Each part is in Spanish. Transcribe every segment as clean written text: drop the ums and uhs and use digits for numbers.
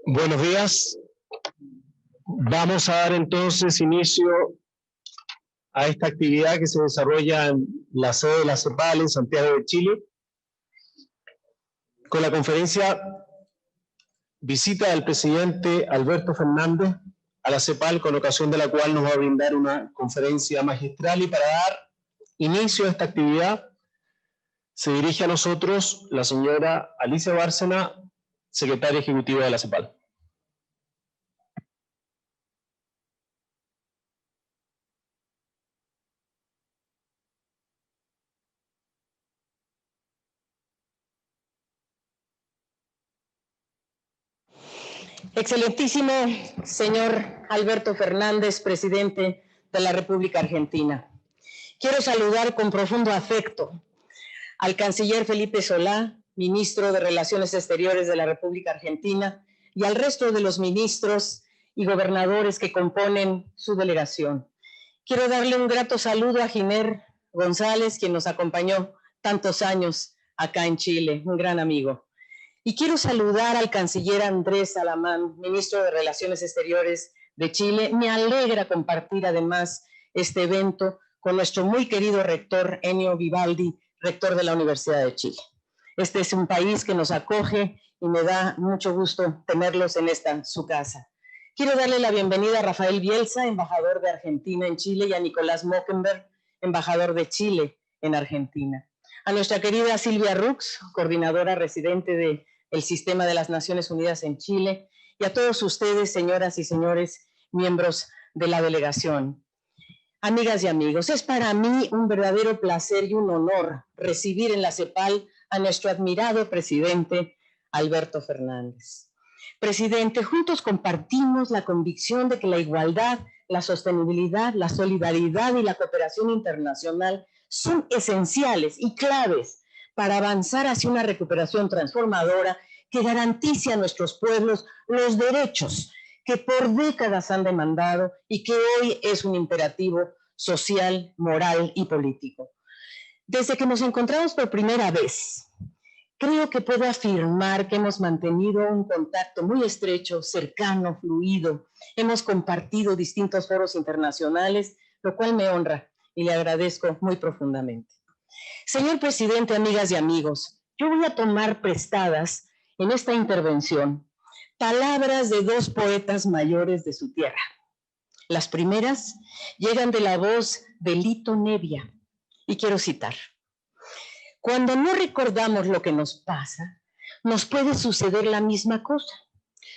Buenos días. Vamos a dar entonces inicio a esta actividad que se desarrolla en la sede de la CEPAL en Santiago de Chile, con la conferencia Visita del presidente Alberto Fernández a la CEPAL, con ocasión de la cual nos va a brindar una conferencia magistral. Y para dar inicio a esta actividad, se dirige a nosotros la señora Alicia Bárcena, secretaria ejecutiva de la CEPAL. Excelentísimo señor Alberto Fernández, presidente de la República Argentina. Quiero saludar con profundo afecto al canciller Felipe Solá, ministro de Relaciones Exteriores de la República Argentina, y al resto de los ministros y gobernadores que componen su delegación. Quiero darle un grato saludo a Giner González, quien nos acompañó tantos años acá en Chile, un gran amigo. Y quiero saludar al canciller Andrés Alamán, ministro de Relaciones Exteriores de Chile. Me alegra compartir además este evento con nuestro muy querido rector Ennio Vivaldi, rector de la Universidad de Chile. Este es un país que nos acoge y me da mucho gusto tenerlos en esta su casa. Quiero darle la bienvenida a Rafael Bielsa, embajador de Argentina en Chile, y a Nicolás Mockenberg, embajador de Chile en Argentina. A nuestra querida Silvia Rux, coordinadora residente del Sistema de las Naciones Unidas en Chile, y a todos ustedes, señoras y señores, miembros de la delegación. Amigas y amigos, es para mí un verdadero placer y un honor recibir en la CEPAL a nuestro admirado presidente Alberto Fernández. Presidente, juntos compartimos la convicción de que la igualdad, la sostenibilidad, la solidaridad y la cooperación internacional son esenciales y claves para avanzar hacia una recuperación transformadora que garantice a nuestros pueblos los derechos que por décadas han demandado y que hoy es un imperativo social, moral y político. Desde que nos encontramos por primera vez, creo que puedo afirmar que hemos mantenido un contacto muy estrecho, cercano, fluido. Hemos compartido distintos foros internacionales, lo cual me honra y le agradezco muy profundamente. Señor presidente, amigas y amigos, yo voy a tomar prestadas en esta intervención palabras de dos poetas mayores de su tierra. Las primeras llegan de la voz de Lito Nebbia y quiero citar: cuando no recordamos lo que nos pasa, nos puede suceder la misma cosa.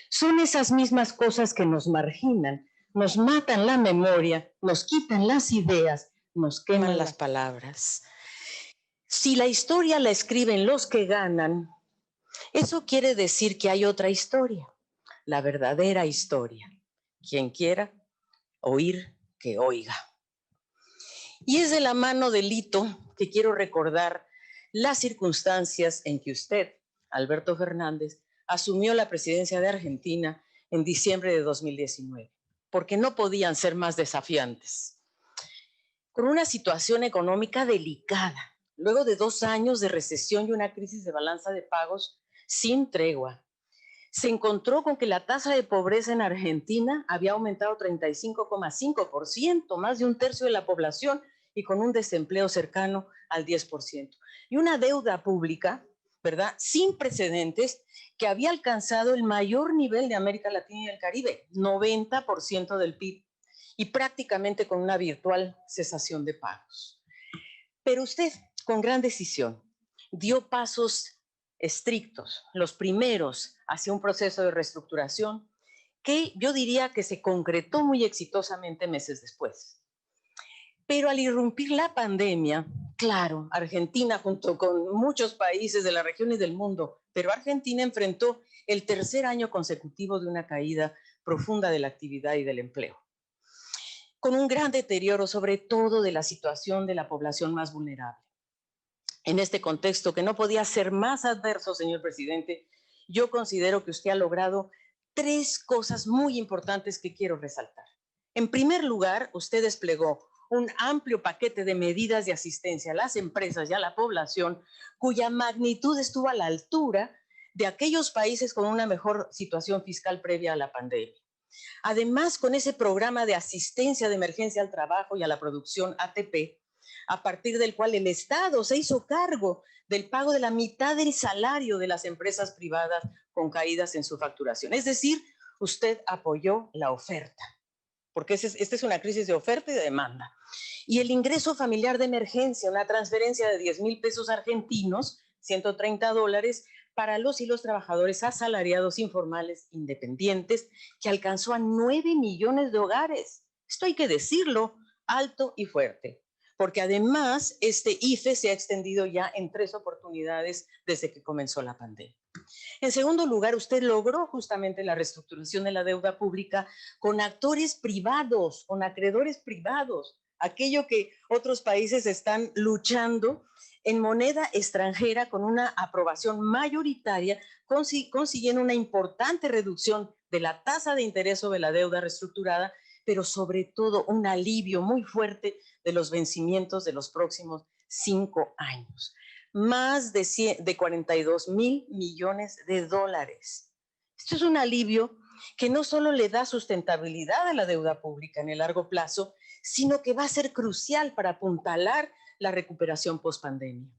Son esas mismas cosas que nos marginan, nos matan la memoria, nos quitan las ideas, nos queman las palabras. Si la historia la escriben los que ganan, eso quiere decir que hay otra historia, la verdadera historia. Quien quiera oír, que oiga. Y es de la mano de Lito que quiero recordar las circunstancias en que usted, Alberto Fernández, asumió la presidencia de Argentina en diciembre de 2019, porque no podían ser más desafiantes. Con una situación económica delicada, luego de 2 años de recesión y una crisis de balanza de pagos sin tregua, se encontró con que la tasa de pobreza en Argentina había aumentado 35,5%, más de un tercio de la población, y con un desempleo cercano al 10%. Y una deuda pública, ¿verdad?, sin precedentes, que había alcanzado el mayor nivel de América Latina y el Caribe, 90% del PIB, y prácticamente con una virtual cesación de pagos. Pero usted, con gran decisión, dio pasos estrictos, los primeros hacia un proceso de reestructuración que yo diría que se concretó muy exitosamente meses después. Pero al irrumpir la pandemia, claro, Argentina junto con muchos países de la región y del mundo, pero Argentina enfrentó el tercer año consecutivo de una caída profunda de la actividad y del empleo, con un gran deterioro sobre todo de la situación de la población más vulnerable. En este contexto que no podía ser más adverso, señor presidente, yo considero que usted ha logrado 3 cosas muy importantes que quiero resaltar. En primer lugar, usted desplegó un amplio paquete de medidas de asistencia a las empresas y a la población cuya magnitud estuvo a la altura de aquellos países con una mejor situación fiscal previa a la pandemia. Además, con ese programa de asistencia de emergencia al trabajo y a la producción ATP, a partir del cual el Estado se hizo cargo del pago de la mitad del salario de las empresas privadas con caídas en su facturación. Es decir, usted apoyó la oferta, porque esta es una crisis de oferta y de demanda. Y el ingreso familiar de emergencia, una transferencia de 10,000 pesos argentinos, $130, para los y los trabajadores asalariados informales independientes, que alcanzó a 9 millones de hogares. Esto hay que decirlo alto y fuerte, porque además este IFE se ha extendido ya en 3 oportunidades desde que comenzó la pandemia. En segundo lugar, usted logró justamente la reestructuración de la deuda pública con actores privados, con acreedores privados, aquello que otros países están luchando en moneda extranjera con una aprobación mayoritaria, consiguiendo una importante reducción de la tasa de interés sobre la deuda reestructurada, pero sobre todo un alivio muy fuerte de los vencimientos de los próximos 5 años. Más de 42,000 millones de dólares. Esto es un alivio que no solo le da sustentabilidad a la deuda pública en el largo plazo, sino que va a ser crucial para apuntalar la recuperación post-pandemia.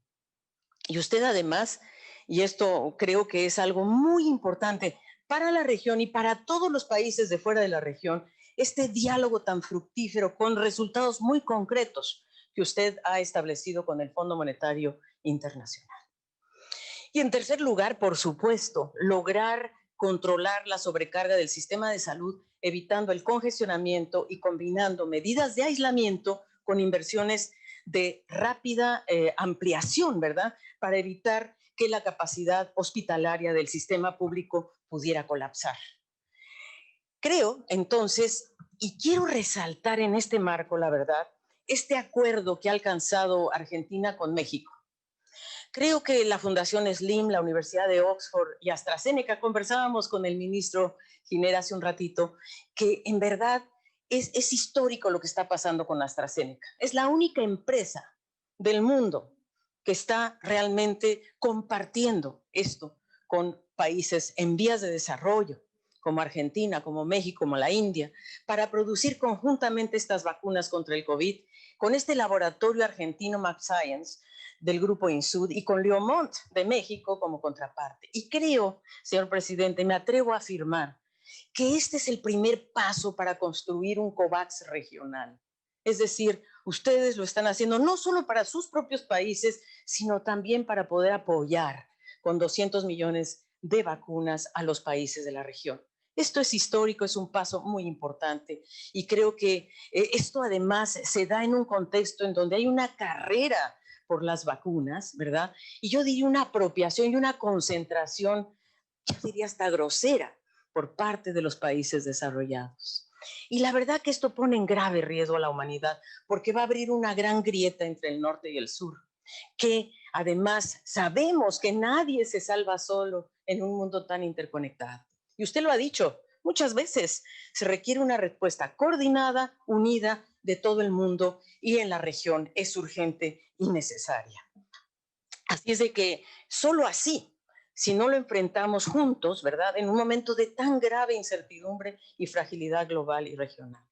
Y usted además, y esto creo que es algo muy importante para la región y para todos los países de fuera de la región, este diálogo tan fructífero con resultados muy concretos que usted ha establecido con el Fondo Monetario Internacional. Y en tercer lugar, por supuesto, lograr controlar la sobrecarga del sistema de salud, evitando el congestionamiento y combinando medidas de aislamiento con inversiones de rápida ampliación, ¿verdad? Para evitar que la capacidad hospitalaria del sistema público pudiera colapsar. Creo, entonces, y quiero resaltar en este marco, la verdad, este acuerdo que ha alcanzado Argentina con México. Creo que la Fundación Slim, la Universidad de Oxford y AstraZeneca, conversábamos con el ministro Giner hace un ratito, que en verdad es histórico lo que está pasando con AstraZeneca. Es la única empresa del mundo que está realmente compartiendo esto con países en vías de desarrollo, como Argentina, como México, como la India, para producir conjuntamente estas vacunas contra el COVID, con este laboratorio argentino MabScience, del grupo Insud y con Leomont de México como contraparte. Y creo, señor presidente, me atrevo a afirmar que este es el primer paso para construir un COVAX regional. Es decir, ustedes lo están haciendo no solo para sus propios países, sino también para poder apoyar con 200 millones de vacunas a los países de la región. Esto es histórico, es un paso muy importante y creo que esto además se da en un contexto en donde hay una carrera por las vacunas, ¿verdad? Y yo diría una apropiación y una concentración, yo diría hasta grosera, por parte de los países desarrollados. Y la verdad que esto pone en grave riesgo a la humanidad, porque va a abrir una gran grieta entre el norte y el sur, que además sabemos que nadie se salva solo en un mundo tan interconectado. Y usted lo ha dicho muchas veces, se requiere una respuesta coordinada, unida, de todo el mundo y en la región es urgente y necesaria. Así es de que solo así, si no lo enfrentamos juntos, ¿verdad? En un momento de tan grave incertidumbre y fragilidad global y regional.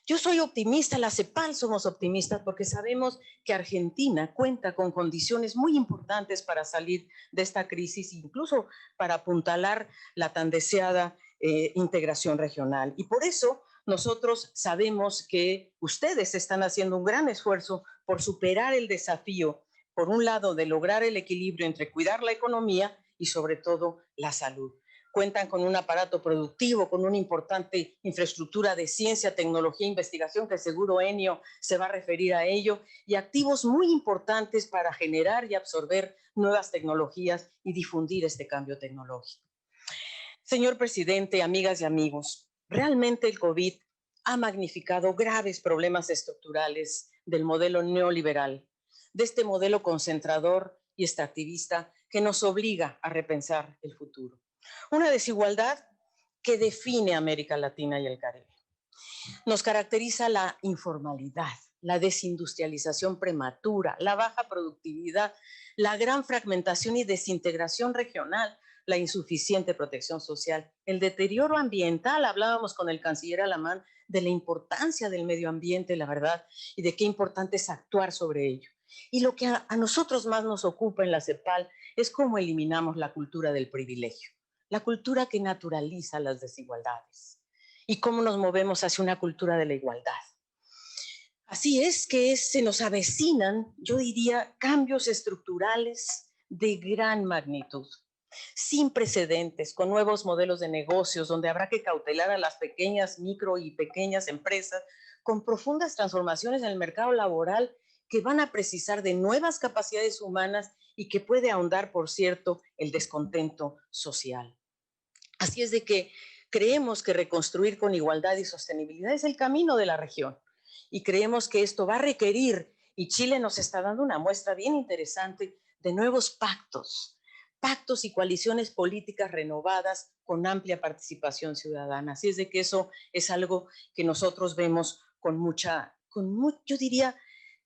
Yo soy optimista, la CEPAL somos optimistas porque sabemos que Argentina cuenta con condiciones muy importantes para salir de esta crisis, incluso para apuntalar la tan deseada integración regional. Y por eso nosotros sabemos que ustedes están haciendo un gran esfuerzo por superar el desafío, por un lado, de lograr el equilibrio entre cuidar la economía y sobre todo la salud. Cuentan con un aparato productivo, con una importante infraestructura de ciencia, tecnología e investigación, que seguro Enio se va a referir a ello, y activos muy importantes para generar y absorber nuevas tecnologías y difundir este cambio tecnológico. Señor presidente, amigas y amigos, realmente el COVID ha magnificado graves problemas estructurales del modelo neoliberal, de este modelo concentrador y extractivista que nos obliga a repensar el futuro. Una desigualdad que define a América Latina y el Caribe. Nos caracteriza la informalidad, la desindustrialización prematura, la baja productividad, la gran fragmentación y desintegración regional, la insuficiente protección social, el deterioro ambiental. Hablábamos con el canciller Alamán de la importancia del medio ambiente, la verdad, y de qué importante es actuar sobre ello. Y lo que a nosotros más nos ocupa en la CEPAL es cómo eliminamos la cultura del privilegio, la cultura que naturaliza las desigualdades, y cómo nos movemos hacia una cultura de la igualdad. Así es que se nos avecinan, yo diría, cambios estructurales de gran magnitud, sin precedentes, con nuevos modelos de negocios, donde habrá que cautelar a las pequeñas, micro y pequeñas empresas, con profundas transformaciones en el mercado laboral que van a precisar de nuevas capacidades humanas y que puede ahondar, por cierto, el descontento social. Así es de que creemos que reconstruir con igualdad y sostenibilidad es el camino de la región, y creemos que esto va a requerir, y Chile nos está dando una muestra bien interesante, de nuevos pactos y coaliciones políticas renovadas con amplia participación ciudadana. Así es de que eso es algo que nosotros vemos yo diría,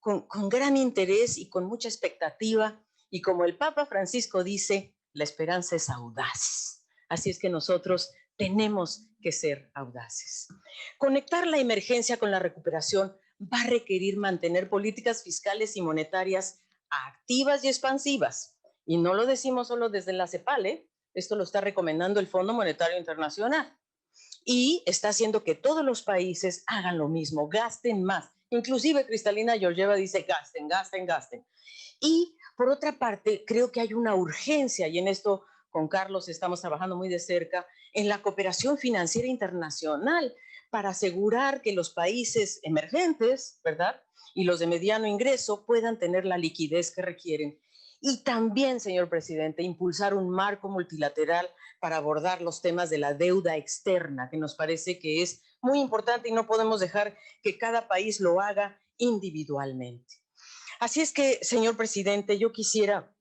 con gran interés y con mucha expectativa, y como el Papa Francisco dice, la esperanza es audaz. Así es que nosotros tenemos que ser audaces. Conectar la emergencia con la recuperación va a requerir mantener políticas fiscales y monetarias activas y expansivas. Y no lo decimos solo desde la CEPAL, esto lo está recomendando el Fondo Monetario Internacional. Y está haciendo que todos los países hagan lo mismo, gasten más. Inclusive Cristalina Georgieva dice gasten, gasten, gasten. Y por otra parte, creo que hay una urgencia, y en esto con Carlos estamos trabajando muy de cerca, en la cooperación financiera internacional para asegurar que los países emergentes, ¿verdad?, y los de mediano ingreso puedan tener la liquidez que requieren. Y también, señor presidente, impulsar un marco multilateral para abordar los temas de la deuda externa, que nos parece que es muy importante y no podemos dejar que cada país lo haga individualmente. Así es que, señor presidente, yo quisiera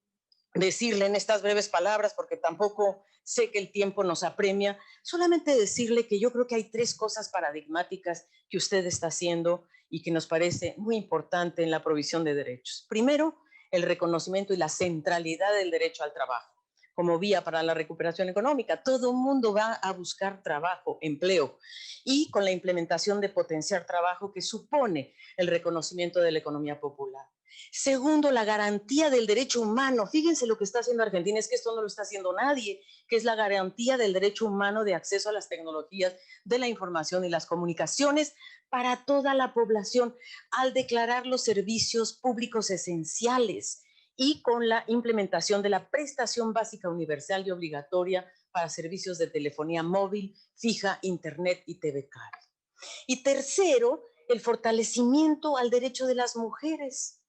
decirle en estas breves palabras, porque tampoco sé que el tiempo nos apremia, solamente decirle que yo creo que hay tres cosas paradigmáticas que usted está haciendo y que nos parece muy importante en la provisión de derechos. Primero, el reconocimiento y la centralidad del derecho al trabajo como vía para la recuperación económica. Todo el mundo va a buscar trabajo, empleo, y con la implementación de potenciar trabajo que supone el reconocimiento de la economía popular. Segundo, la garantía del derecho humano. Fíjense lo que está haciendo Argentina, es que esto no lo está haciendo nadie, que es la garantía del derecho humano de acceso a las tecnologías de la información y las comunicaciones para toda la población, al declarar los servicios públicos esenciales y con la implementación de la prestación básica universal y obligatoria para servicios de telefonía móvil, fija, internet y TV cable. Y tercero, el fortalecimiento al derecho de las mujeres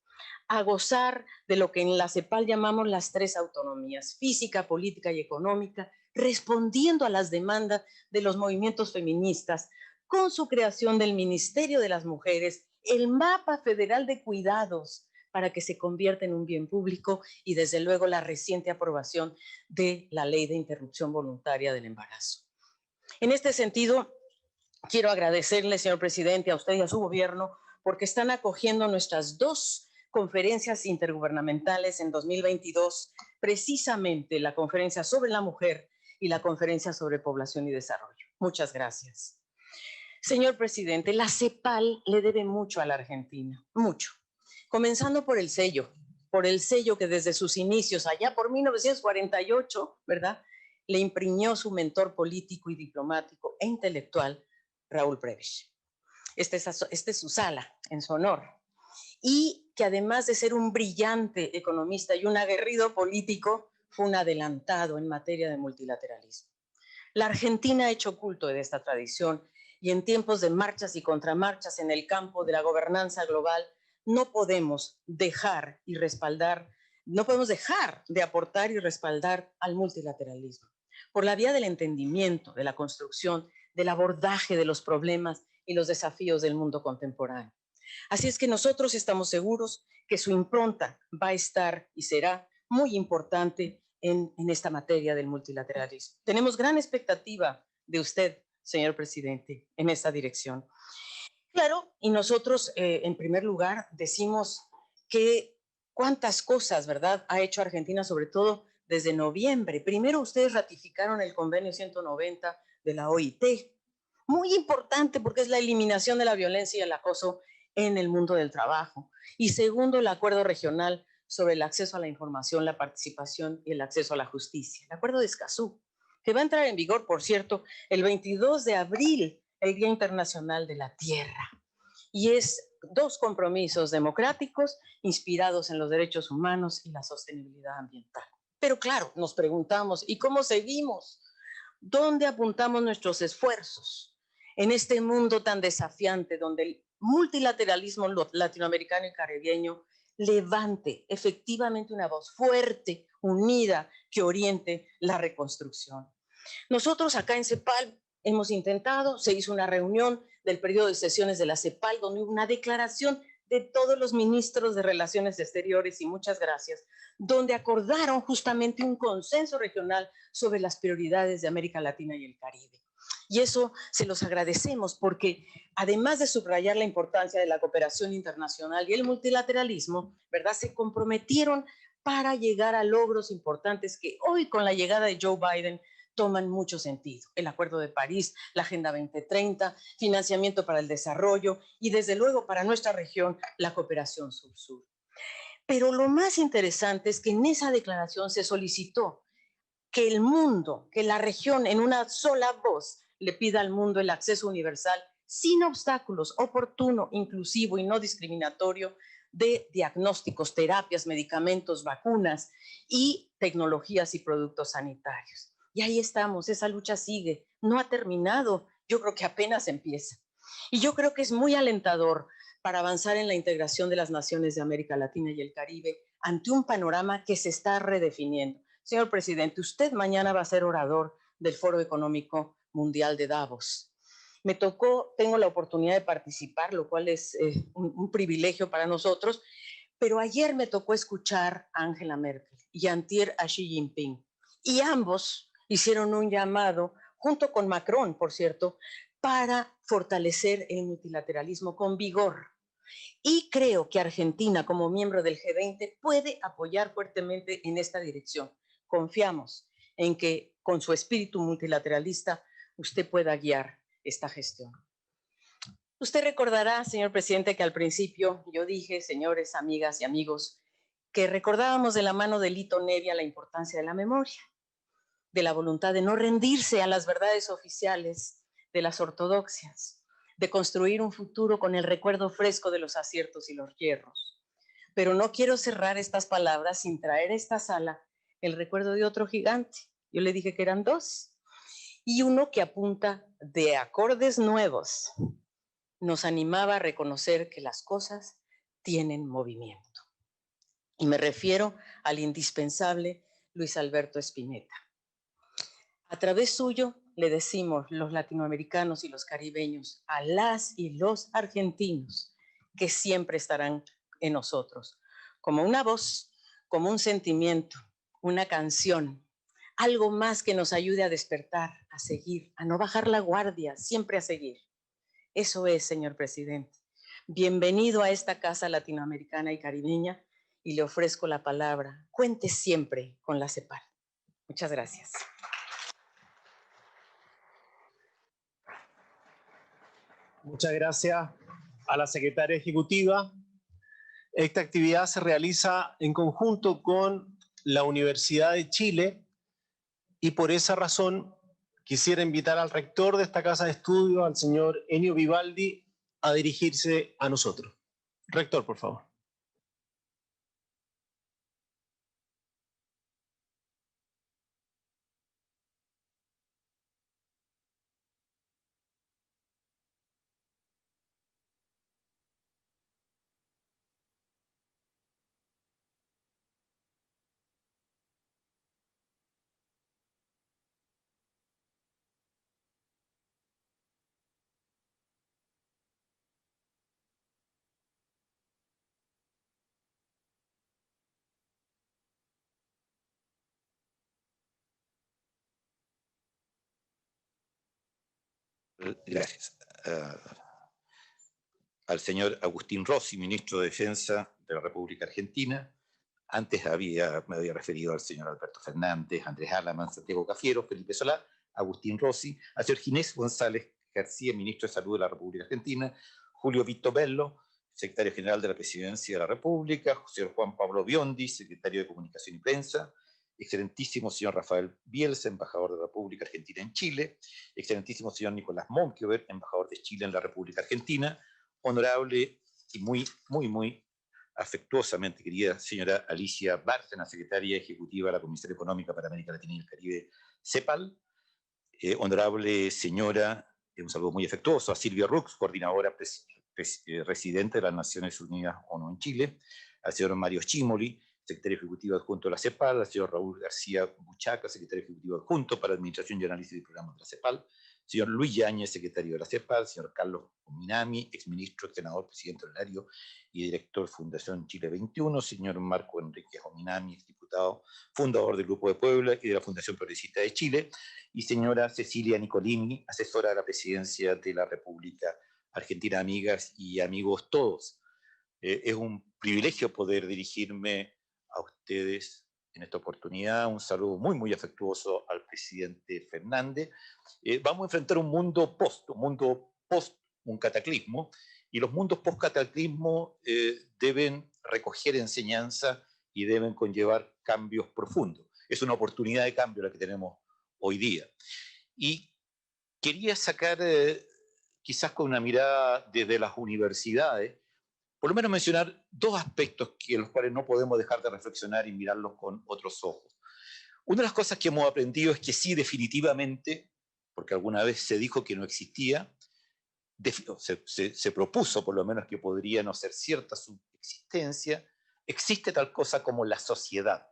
a gozar de lo que en la CEPAL llamamos las tres autonomías, física, política y económica, respondiendo a las demandas de los movimientos feministas con su creación del Ministerio de las Mujeres, el mapa federal de cuidados para que se convierta en un bien público, y desde luego la reciente aprobación de la ley de interrupción voluntaria del embarazo. En este sentido, quiero agradecerle, señor presidente, a usted y a su gobierno, porque están acogiendo nuestras dos conferencias intergubernamentales en 2022, precisamente la conferencia sobre la mujer y la conferencia sobre población y desarrollo. Muchas gracias. Señor presidente, la CEPAL le debe mucho a la Argentina, mucho. Comenzando por el sello que desde sus inicios, allá por 1948, ¿verdad?, le imprimió su mentor político y diplomático e intelectual, Raúl Prebisch. Esta es su sala en su honor. Y que además de ser un brillante economista y un aguerrido político, fue un adelantado en materia de multilateralismo. La Argentina ha hecho culto de esta tradición, y en tiempos de marchas y contramarchas en el campo de la gobernanza global, no podemos dejar de aportar y respaldar al multilateralismo por la vía del entendimiento, de la construcción, del abordaje de los problemas y los desafíos del mundo contemporáneo. Así es que nosotros estamos seguros que su impronta va a estar y será muy importante en esta materia del multilateralismo. Tenemos gran expectativa de usted, señor presidente, en esta dirección. Claro, y nosotros, en primer lugar, decimos que cuántas cosas, ¿verdad?, ha hecho Argentina, sobre todo desde noviembre. Primero ustedes ratificaron el convenio 190 de la OIT, muy importante porque es la eliminación de la violencia y el acoso en el mundo del trabajo. Y segundo, el acuerdo regional sobre el acceso a la información, la participación y el acceso a la justicia, el acuerdo de Escazú, que va a entrar en vigor, por cierto, el 22 de abril, el Día Internacional de la Tierra. Y es dos compromisos democráticos inspirados en los derechos humanos y la sostenibilidad ambiental. Pero claro, nos preguntamos, ¿y cómo seguimos? ¿Dónde apuntamos nuestros esfuerzos en este mundo tan desafiante donde el multilateralismo latinoamericano y caribeño levante efectivamente una voz fuerte, unida, que oriente la reconstrucción? Nosotros acá en CEPAL hemos intentado, se hizo una reunión del periodo de sesiones de la CEPAL donde hubo una declaración de todos los ministros de Relaciones Exteriores, y muchas gracias, donde acordaron justamente un consenso regional sobre las prioridades de América Latina y el Caribe. Y eso se los agradecemos porque además de subrayar la importancia de la cooperación internacional y el multilateralismo, ¿verdad?, se comprometieron para llegar a logros importantes que hoy con la llegada de Joe Biden toman mucho sentido. El Acuerdo de París, la Agenda 2030, financiamiento para el desarrollo y desde luego para nuestra región la cooperación sur-sur. Pero lo más interesante es que en esa declaración se solicitó que el mundo, que la región en una sola voz le pida al mundo el acceso universal sin obstáculos, oportuno, inclusivo y no discriminatorio de diagnósticos, terapias, medicamentos, vacunas y tecnologías y productos sanitarios. Y ahí estamos, esa lucha sigue, no ha terminado, yo creo que apenas empieza. Y yo creo que es muy alentador para avanzar en la integración de las naciones de América Latina y el Caribe ante un panorama que se está redefiniendo. Señor presidente, usted mañana va a ser orador del Foro Económico Mundial de Davos. Me tocó, tengo la oportunidad de participar, lo cual es un privilegio para nosotros, pero ayer me tocó escuchar a Angela Merkel y antier a Xi Jinping. Y ambos hicieron un llamado, junto con Macron, por cierto, para fortalecer el multilateralismo con vigor. Y creo que Argentina, como miembro del G20, puede apoyar fuertemente en esta dirección. Confiamos en que con su espíritu multilateralista usted pueda guiar esta gestión. Usted recordará, señor presidente, que al principio yo dije, señores, amigas y amigos, que recordábamos de la mano de Lito Nevia la importancia de la memoria, de la voluntad de no rendirse a las verdades oficiales de las ortodoxias, de construir un futuro con el recuerdo fresco de los aciertos y los hierros. Pero no quiero cerrar estas palabras sin traer a esta sala el recuerdo de otro gigante. Yo le dije que eran dos. Y uno que apunta de acordes nuevos nos animaba a reconocer que las cosas tienen movimiento. Y me refiero al indispensable Luis Alberto Spinetta. A través suyo le decimos los latinoamericanos y los caribeños a las y los argentinos que siempre estarán en nosotros, como una voz, como un sentimiento, una canción, algo más que nos ayude a despertar, a seguir, a no bajar la guardia, siempre a seguir. Eso es, señor presidente. Bienvenido a esta casa latinoamericana y caribeña y le ofrezco la palabra. Cuente siempre con la CEPAL. Muchas gracias. Muchas gracias a la secretaria ejecutiva. Esta actividad se realiza en conjunto con la Universidad de Chile y por esa razón quisiera invitar al rector de esta casa de estudio, al señor Ennio Vivaldi, a dirigirse a nosotros. Rector, por favor. Gracias. Al señor Agustín Rossi, ministro de Defensa de la República Argentina, Antes me había referido al señor Alberto Fernández, Andrés Alaman, Santiago Cafiero, Felipe Solá, Agustín Rossi, al señor Ginés González García, ministro de Salud de la República Argentina, Julio Vito Bello, secretario general de la Presidencia de la República, señor Juan Pablo Biondi, secretario de Comunicación y Prensa, excelentísimo señor Rafael Bielsa, embajador de la República Argentina en Chile, excelentísimo señor Nicolás Monkever, embajador de Chile en la República Argentina, honorable y muy afectuosamente querida señora Alicia Bárcena, secretaria ejecutiva de la Comisión Económica para América Latina y el Caribe, CEPAL, honorable señora, un saludo muy afectuoso a Silvia Rux, coordinadora residente de las Naciones Unidas ONU en Chile, al señor Mario Chimoli, secretario ejecutivo adjunto de la CEPAL, al señor Raúl García Buchaca, secretario ejecutivo adjunto para Administración y Análisis de Programas de la CEPAL, señor Luis Yáñez, secretario de la CEPAL, señor Carlos Ominami, exministro, senador, presidente honorario y director Fundación Chile 21, señor Marco Enrique Ominami, exdiputado, fundador del Grupo de Puebla y de la Fundación Progresista de Chile, y señora Cecilia Nicolini, asesora de la Presidencia de la República Argentina. Amigas y amigos todos, es un privilegio poder dirigirme a ustedes en esta oportunidad. Un saludo muy afectuoso al presidente Fernández. Vamos a enfrentar un mundo post, un cataclismo, y los mundos post-cataclismo deben recoger enseñanza y deben conllevar cambios profundos. Es una oportunidad de cambio la que tenemos hoy día. Y quería sacar, quizás con una mirada desde las universidades, por lo menos mencionar dos aspectos en los cuales no podemos dejar de reflexionar y mirarlos con otros ojos. Una de las cosas que hemos aprendido es que sí, definitivamente, porque alguna vez se dijo que no existía, se propuso por lo menos que podría no ser cierta su existencia, existe tal cosa como la sociedad.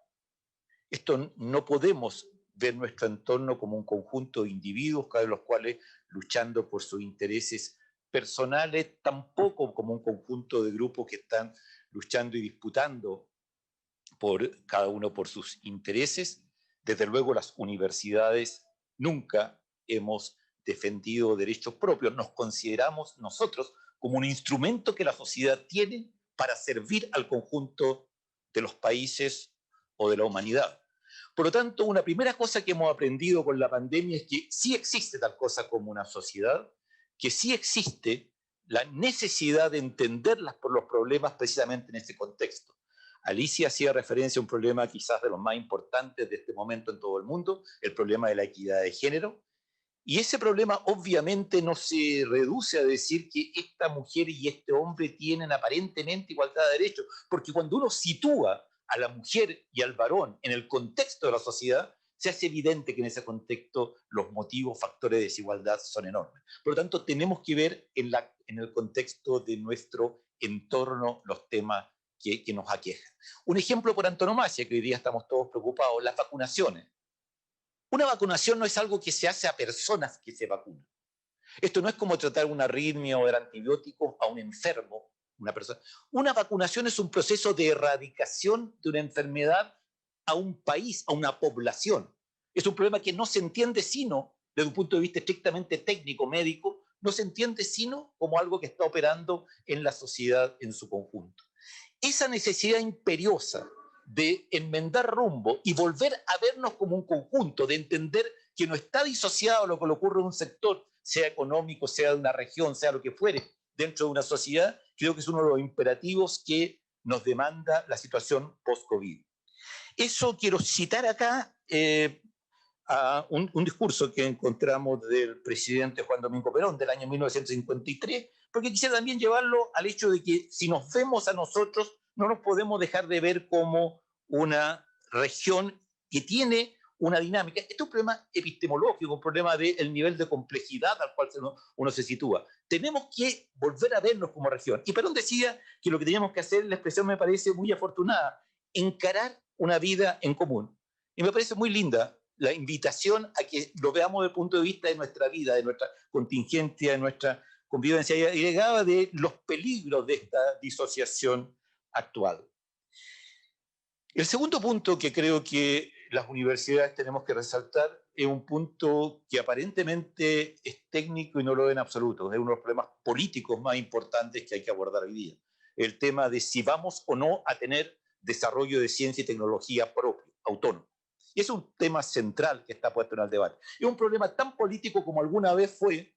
Esto no podemos ver nuestro entorno como un conjunto de individuos, cada uno de los cuales luchando por sus intereses personales, tampoco como un conjunto de grupos que están luchando y disputando por cada uno por sus intereses. Desde luego las universidades nunca hemos defendido derechos propios, nos consideramos nosotros como un instrumento que la sociedad tiene para servir al conjunto de los países o de la humanidad. Por lo tanto, una primera cosa que hemos aprendido con la pandemia es que sí existe tal cosa como una sociedad, que sí existe la necesidad de entender los problemas precisamente en este contexto. Alicia hacía referencia a un problema quizás de los más importantes de este momento en todo el mundo, el problema de la equidad de género. Y ese problema obviamente no se reduce a decir que esta mujer y este hombre tienen aparentemente igualdad de derechos, porque cuando uno sitúa a la mujer y al varón en el contexto de la sociedad, se hace evidente que en ese contexto los motivos, factores de desigualdad son enormes. Por lo tanto, tenemos que ver en el contexto de nuestro entorno los temas que nos aquejan. Un ejemplo por antonomasia, que hoy día estamos todos preocupados, las vacunaciones. Una vacunación no es algo que se hace a personas que se vacunan. Esto no es como tratar una arritmia o dar antibióticos a un enfermo, una persona. Una vacunación es un proceso de erradicación de una enfermedad a un país, a una población. Es un problema que no se entiende sino, desde un punto de vista estrictamente técnico, médico, no se entiende sino como algo que está operando en la sociedad en su conjunto. Esa necesidad imperiosa de enmendar rumbo y volver a vernos como un conjunto, de entender que no está disociado lo que le ocurre en un sector, sea económico, sea de una región, sea lo que fuere, dentro de una sociedad, creo que es uno de los imperativos que nos demanda la situación post-COVID. Eso quiero citar acá a un discurso que encontramos del presidente Juan Domingo Perón del año 1953, porque quisiera también llevarlo al hecho de que si nos vemos a nosotros, no nos podemos dejar de ver como una región que tiene una dinámica. Este es un problema epistemológico, un problema del nivel de complejidad al cual uno se sitúa. Tenemos que volver a vernos como región. Y Perón decía que lo que teníamos que hacer, la expresión me parece muy afortunada, encarar una vida en común. Y me parece muy linda la invitación a que lo veamos desde el punto de vista de nuestra vida, de nuestra contingencia, de nuestra convivencia, y llegaba de los peligros de esta disociación actual. El segundo punto que creo que las universidades tenemos que resaltar es un punto que aparentemente es técnico y no lo es en absoluto, es uno de los problemas políticos más importantes que hay que abordar hoy día. El tema de si vamos o no a tener desarrollo de ciencia y tecnología propio, autónomo. Y es un tema central que está puesto en el debate. Es un problema tan político como alguna vez fue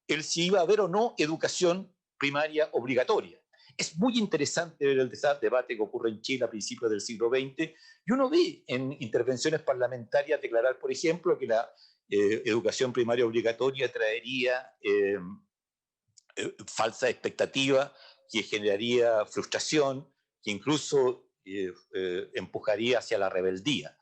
el si iba a haber o no educación primaria obligatoria. Es muy interesante ver el debate que ocurre en Chile a principios del siglo XX, y uno ve en intervenciones parlamentarias declarar, por ejemplo, que la educación primaria obligatoria traería falsa expectativa, que generaría frustración, que incluso empujaría hacia la rebeldía.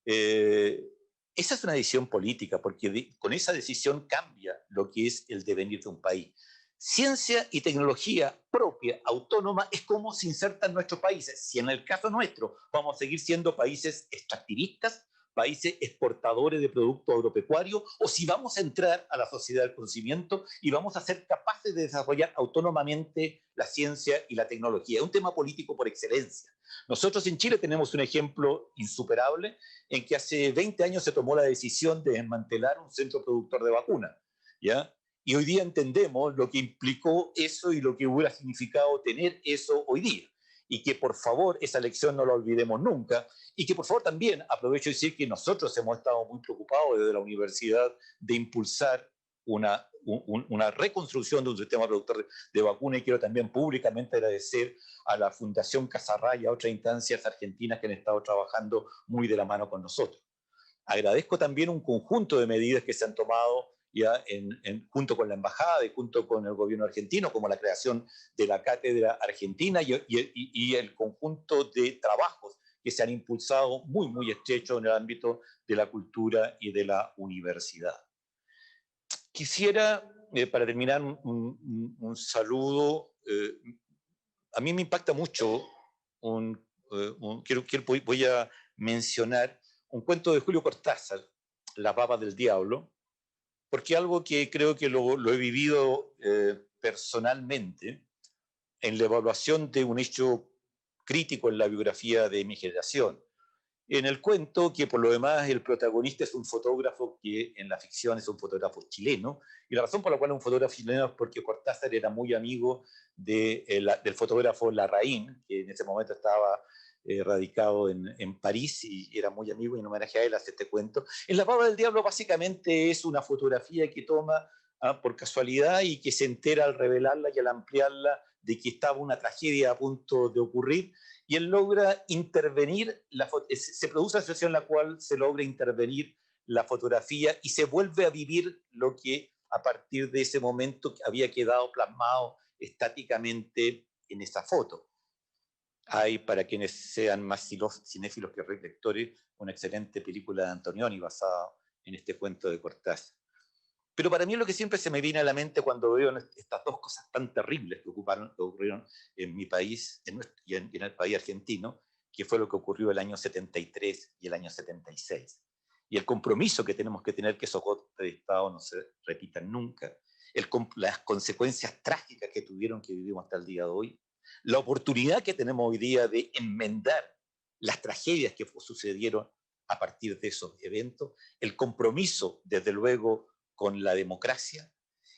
Esa es una decisión política, porque con esa decisión cambia lo que es el devenir de un país. Ciencia y tecnología propia, autónoma, es como se inserta en nuestros países. Si en el caso nuestro vamos a seguir siendo países extractivistas, países exportadores de productos agropecuarios, o si vamos a entrar a la sociedad del conocimiento y vamos a ser capaces de desarrollar autónomamente la ciencia y la tecnología. Es un tema político por excelencia. Nosotros en Chile tenemos un ejemplo insuperable en que hace 20 años se tomó la decisión de desmantelar un centro productor de vacunas, ¿ya? Y hoy día entendemos lo que implicó eso y lo que hubiera significado tener eso hoy día. Y que por favor esa lección no la olvidemos nunca. Y que por favor también aprovecho de decir que nosotros hemos estado muy preocupados desde la universidad de impulsar una reconstrucción de un sistema productor de vacunas, y quiero también públicamente agradecer a la Fundación Casarray y a otras instancias argentinas que han estado trabajando muy de la mano con nosotros. Agradezco también un conjunto de medidas que se han tomado ya junto con la embajada y junto con el gobierno argentino, como la creación de la Cátedra Argentina y el conjunto de trabajos que se han impulsado muy, muy estrechos en el ámbito de la cultura y de la universidad. Quisiera, para terminar, un saludo. A mí me impacta mucho, voy a mencionar un cuento de Julio Cortázar, Las babas del diablo, porque algo que creo que lo he vivido personalmente en la evaluación de un hecho crítico en la biografía de mi generación. En el cuento, que por lo demás el protagonista es un fotógrafo que en la ficción es un fotógrafo chileno, y la razón por la cual es un fotógrafo chileno es porque Cortázar era muy amigo del fotógrafo Larraín, que en ese momento estaba radicado en París, y era muy amigo, y en homenaje a él hace este cuento. En La Baba del Diablo básicamente es una fotografía que toma por casualidad y que se entera al revelarla y al ampliarla de que estaba una tragedia a punto de ocurrir, y él logra intervenir, se produce una situación en la cual se logra intervenir la fotografía y se vuelve a vivir lo que a partir de ese momento había quedado plasmado estáticamente en esa foto. Hay, para quienes sean más cinéfilos que lectores, una excelente película de Antonioni basada en este cuento de Cortázar. Pero para mí lo que siempre se me viene a la mente cuando veo estas dos cosas tan terribles que ocurrieron en mi país y en el país argentino, que fue lo que ocurrió el año 73 y el año 76. Y el compromiso que tenemos que tener que esos golpes de Estado no se repitan nunca, las consecuencias trágicas que tuvieron, que vivimos hasta el día de hoy, la oportunidad que tenemos hoy día de enmendar las tragedias que sucedieron a partir de esos eventos, el compromiso, desde luego, con la democracia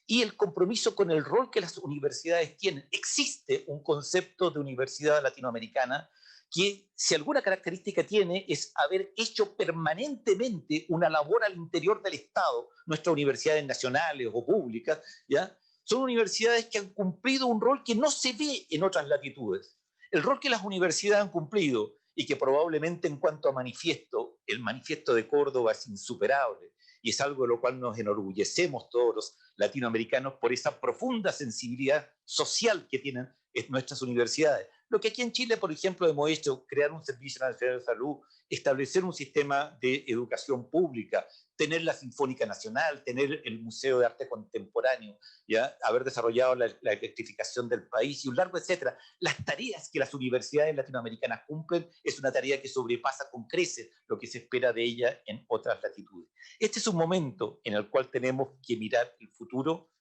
y el compromiso con el rol que las universidades tienen. Existe un concepto de universidad latinoamericana que, si alguna característica tiene, es haber hecho permanentemente una labor al interior del Estado. Nuestras universidades nacionales o públicas, ¿ya?, son universidades que han cumplido un rol que no se ve en otras latitudes. El rol que las universidades han cumplido, y que probablemente en cuanto a manifiesto, el manifiesto de Córdoba es insuperable, y es algo de lo cual nos enorgullecemos todos los latinoamericanos por esa profunda sensibilidad social que tienen nuestras universidades. Lo que aquí en Chile, por ejemplo, hemos hecho: crear un Servicio Nacional de Salud, establecer un sistema de educación pública, tener la Sinfónica Nacional, tener el Museo de Arte Contemporáneo, ¿ya?, haber desarrollado la electrificación del país y un largo etcétera. Las tareas que las universidades latinoamericanas cumplen es una tarea que sobrepasa con creces lo que se espera de ella en otras latitudes. Este es un momento en el cual tenemos que mirar el futuro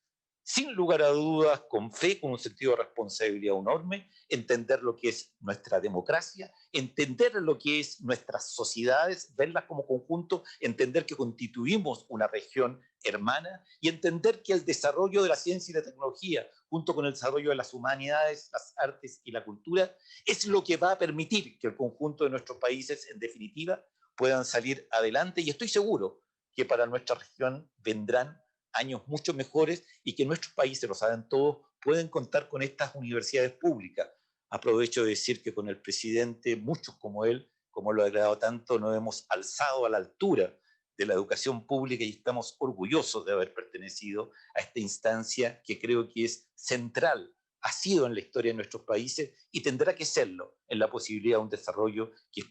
sin lugar a dudas, con fe, con un sentido de responsabilidad enorme, entender lo que es nuestra democracia, entender lo que es nuestras sociedades, verlas como conjunto, entender que constituimos una región hermana y entender que el desarrollo de la ciencia y la tecnología, junto con el desarrollo de las humanidades, las artes y la cultura, es lo que va a permitir que el conjunto de nuestros países, en definitiva, puedan salir adelante. Y estoy seguro que para nuestra región vendrán años mucho mejores y que nuestros países, lo saben todos, pueden contar con estas universidades públicas. Aprovecho de decir que con el presidente, muchos como él, como lo ha agradado tanto, nos hemos alzado a la altura de la educación pública y estamos orgullosos de haber pertenecido a esta instancia que creo que es central, ha sido en la historia de nuestros países y tendrá que serlo en la posibilidad de un desarrollo que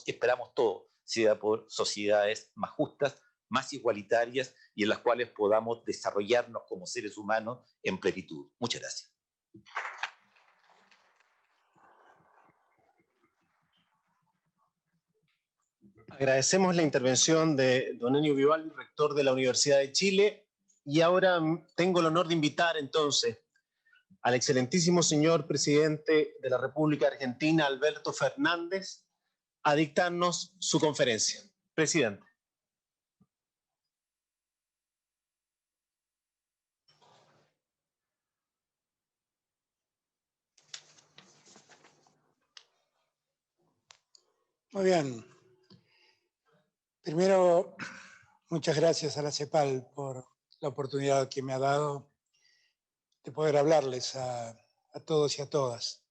esperamos todos, sea por sociedades más justas, más igualitarias y en las cuales podamos desarrollarnos como seres humanos en plenitud. Muchas gracias. Agradecemos la intervención de don Ennio Vivaldi, rector de la Universidad de Chile, y ahora tengo el honor de invitar entonces al excelentísimo señor presidente de la República Argentina, Alberto Fernández, a dictarnos su conferencia. Presidente. Muy bien. Primero, muchas gracias a la CEPAL por la oportunidad que me ha dado de poder hablarles a todos y a todas.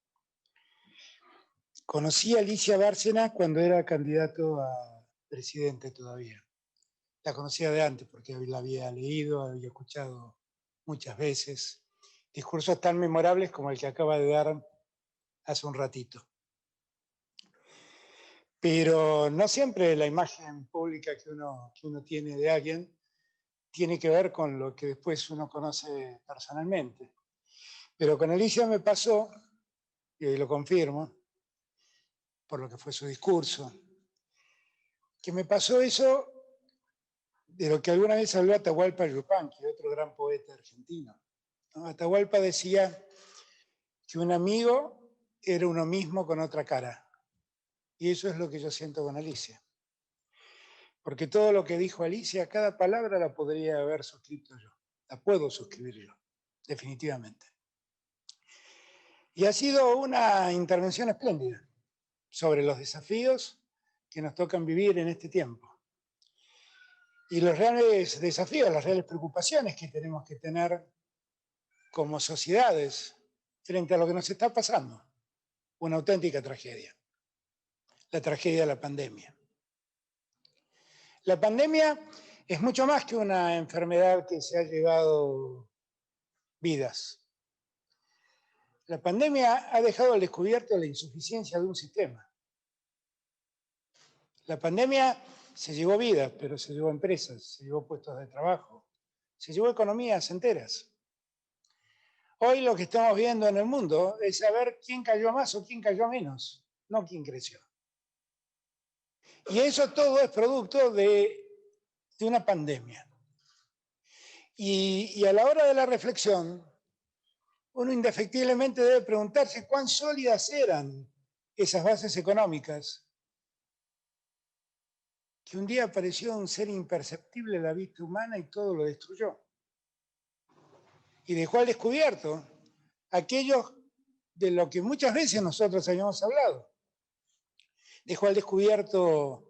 Conocí a Alicia Bárcena cuando era candidato a presidente todavía. La conocía de antes porque la había leído, había escuchado muchas veces. Discursos tan memorables como el que acaba de dar hace un ratito. Pero no siempre la imagen pública que uno tiene de alguien tiene que ver con lo que después uno conoce personalmente. Pero con Alicia me pasó, y lo confirmo, por lo que fue su discurso, que me pasó eso de lo que alguna vez habló Atahualpa Yupanqui, otro gran poeta argentino. ¿No? Atahualpa decía que un amigo era uno mismo con otra cara. Y eso es lo que yo siento con Alicia. Porque todo lo que dijo Alicia, cada palabra la podría haber suscrito yo. La puedo suscribir yo, definitivamente. Y ha sido una intervención espléndida sobre los desafíos que nos tocan vivir en este tiempo. Y los reales desafíos, las reales preocupaciones que tenemos que tener como sociedades frente a lo que nos está pasando. Una auténtica tragedia. La tragedia de la pandemia. La pandemia es mucho más que una enfermedad que se ha llevado vidas. La pandemia ha dejado al descubierto la insuficiencia de un sistema. La pandemia se llevó vidas, pero se llevó empresas, se llevó puestos de trabajo, se llevó economías enteras. Hoy lo que estamos viendo en el mundo es saber quién cayó más o quién cayó menos, no quién creció. Y eso todo es producto de una pandemia. Y a la hora de la reflexión, uno indefectiblemente debe preguntarse cuán sólidas eran esas bases económicas que un día apareció un ser imperceptible a la vista humana y todo lo destruyó. Y dejó al descubierto aquello de lo que muchas veces nosotros habíamos hablado. Dejó al descubierto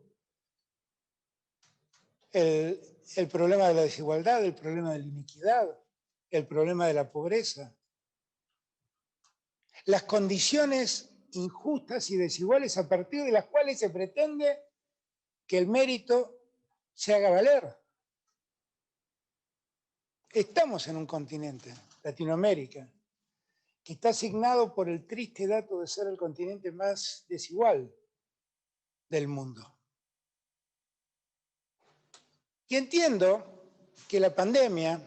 el problema de la desigualdad, el problema de la iniquidad, el problema de la pobreza. Las condiciones injustas y desiguales a partir de las cuales se pretende que el mérito se haga valer. Estamos en un continente, Latinoamérica, que está asignado por el triste dato de ser el continente más desigual del mundo. Y entiendo que la pandemia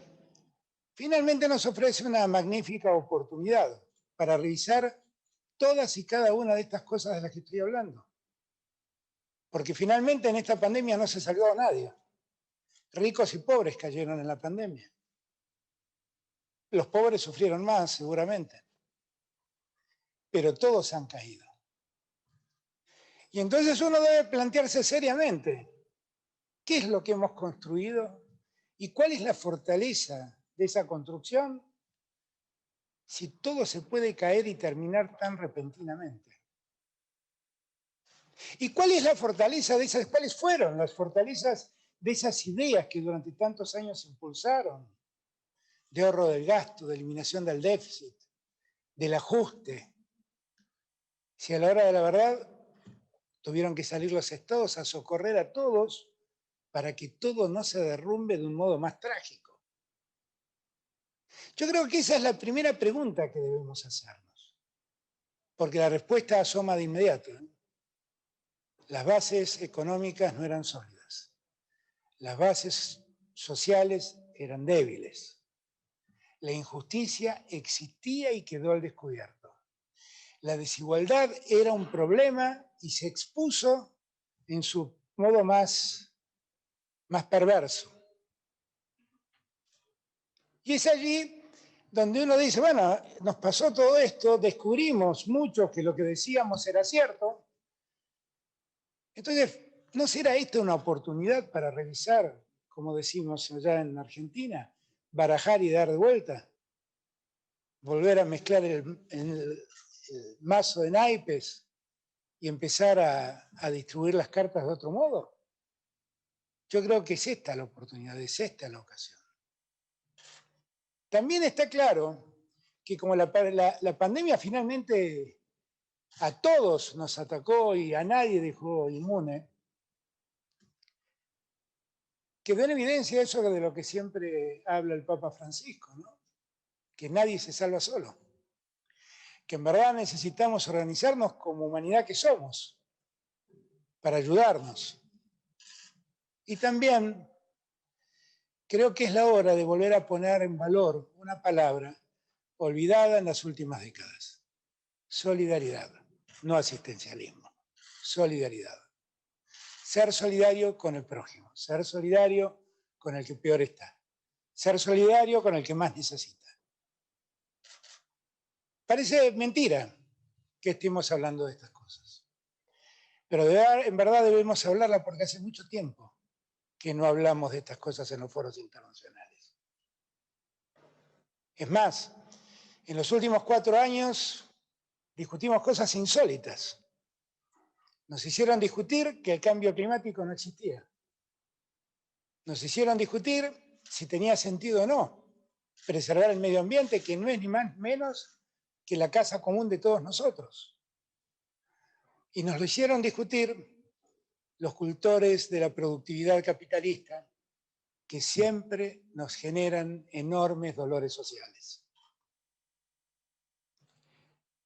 finalmente nos ofrece una magnífica oportunidad para revisar todas y cada una de estas cosas de las que estoy hablando. Porque finalmente en esta pandemia no se salvó a nadie. Ricos y pobres cayeron en la pandemia. Los pobres sufrieron más, seguramente, pero todos han caído. Y entonces uno debe plantearse seriamente, ¿qué es lo que hemos construido? ¿Y cuál es la fortaleza de esa construcción si todo se puede caer y terminar tan repentinamente? ¿Y cuál es la fortaleza de esas? ¿Cuáles fueron las fortalezas de esas ideas que durante tantos años se impulsaron? De ahorro del gasto, de eliminación del déficit, del ajuste. Si a la hora de la verdad tuvieron que salir los estados a socorrer a todos para que todo no se derrumbe de un modo más trágico. Yo creo que esa es la primera pregunta que debemos hacernos, porque la respuesta asoma de inmediato. Las bases económicas no eran sólidas, las bases sociales eran débiles, la injusticia existía y quedó al descubierto. La desigualdad era un problema y se expuso en su modo más perverso. Y es allí donde uno dice, bueno, nos pasó todo esto, descubrimos mucho que lo que decíamos era cierto. Entonces, ¿no será esta una oportunidad para revisar, como decimos allá en Argentina, barajar y dar de vuelta? Volver a mezclar el mazo de naipes y empezar a distribuir las cartas de otro modo. Yo creo que es esta la oportunidad, es esta la ocasión. También está claro que como la pandemia finalmente a todos nos atacó y a nadie dejó inmune, quedó en evidencia eso de lo que siempre habla el Papa Francisco, ¿no? Que nadie se salva solo, que en verdad necesitamos organizarnos como humanidad que somos para ayudarnos. Y también creo que es la hora de volver a poner en valor una palabra olvidada en las últimas décadas: solidaridad, no asistencialismo, solidaridad. Ser solidario con el prójimo, ser solidario con el que peor está, ser solidario con el que más necesita. Parece mentira que estemos hablando de estas cosas, pero en verdad debemos hablarla porque hace mucho tiempo que no hablamos de estas cosas en los foros internacionales. Es más, en los últimos 4 años discutimos cosas insólitas. Nos hicieron discutir que el cambio climático no existía. Nos hicieron discutir si tenía sentido o no preservar el medio ambiente, que no es ni más ni menos que la casa común de todos nosotros. Y nos lo hicieron discutir los cultores de la productividad capitalista, que siempre nos generan enormes dolores sociales.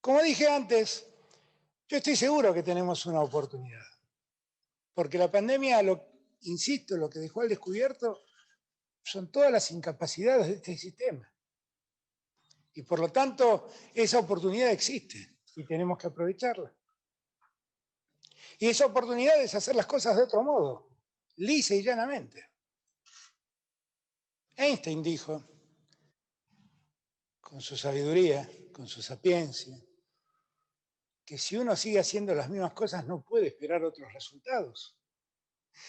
Como dije antes, yo estoy seguro que tenemos una oportunidad, porque la pandemia, insisto, lo que dejó al descubierto son todas las incapacidades de este sistema. Y por lo tanto, esa oportunidad existe y tenemos que aprovecharla. Y esa oportunidad es hacer las cosas de otro modo, lisa y llanamente. Einstein dijo, con su sabiduría, con su sapiencia, que si uno sigue haciendo las mismas cosas no puede esperar otros resultados.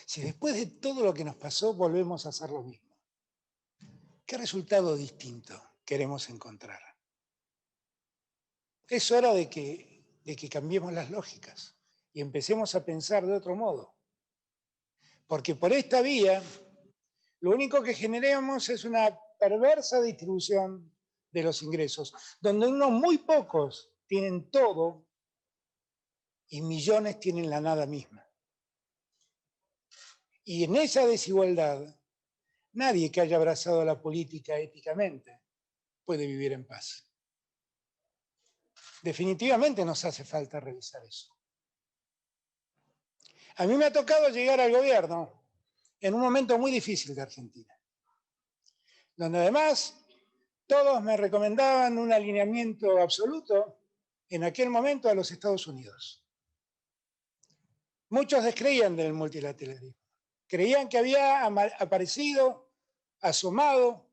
Si después de todo lo que nos pasó volvemos a hacer lo mismo, ¿qué resultado distinto queremos encontrar? Es hora de que cambiemos las lógicas y empecemos a pensar de otro modo. Porque por esta vía, lo único que generamos es una perversa distribución de los ingresos, donde unos muy pocos tienen todo y millones tienen la nada misma. Y en esa desigualdad, nadie que haya abrazado la política éticamente puede vivir en paz. Definitivamente nos hace falta revisar eso. A mí me ha tocado llegar al gobierno en un momento muy difícil de Argentina, donde además todos me recomendaban un alineamiento absoluto en aquel momento a los Estados Unidos. Muchos descreían del multilateralismo, creían que había aparecido, asomado,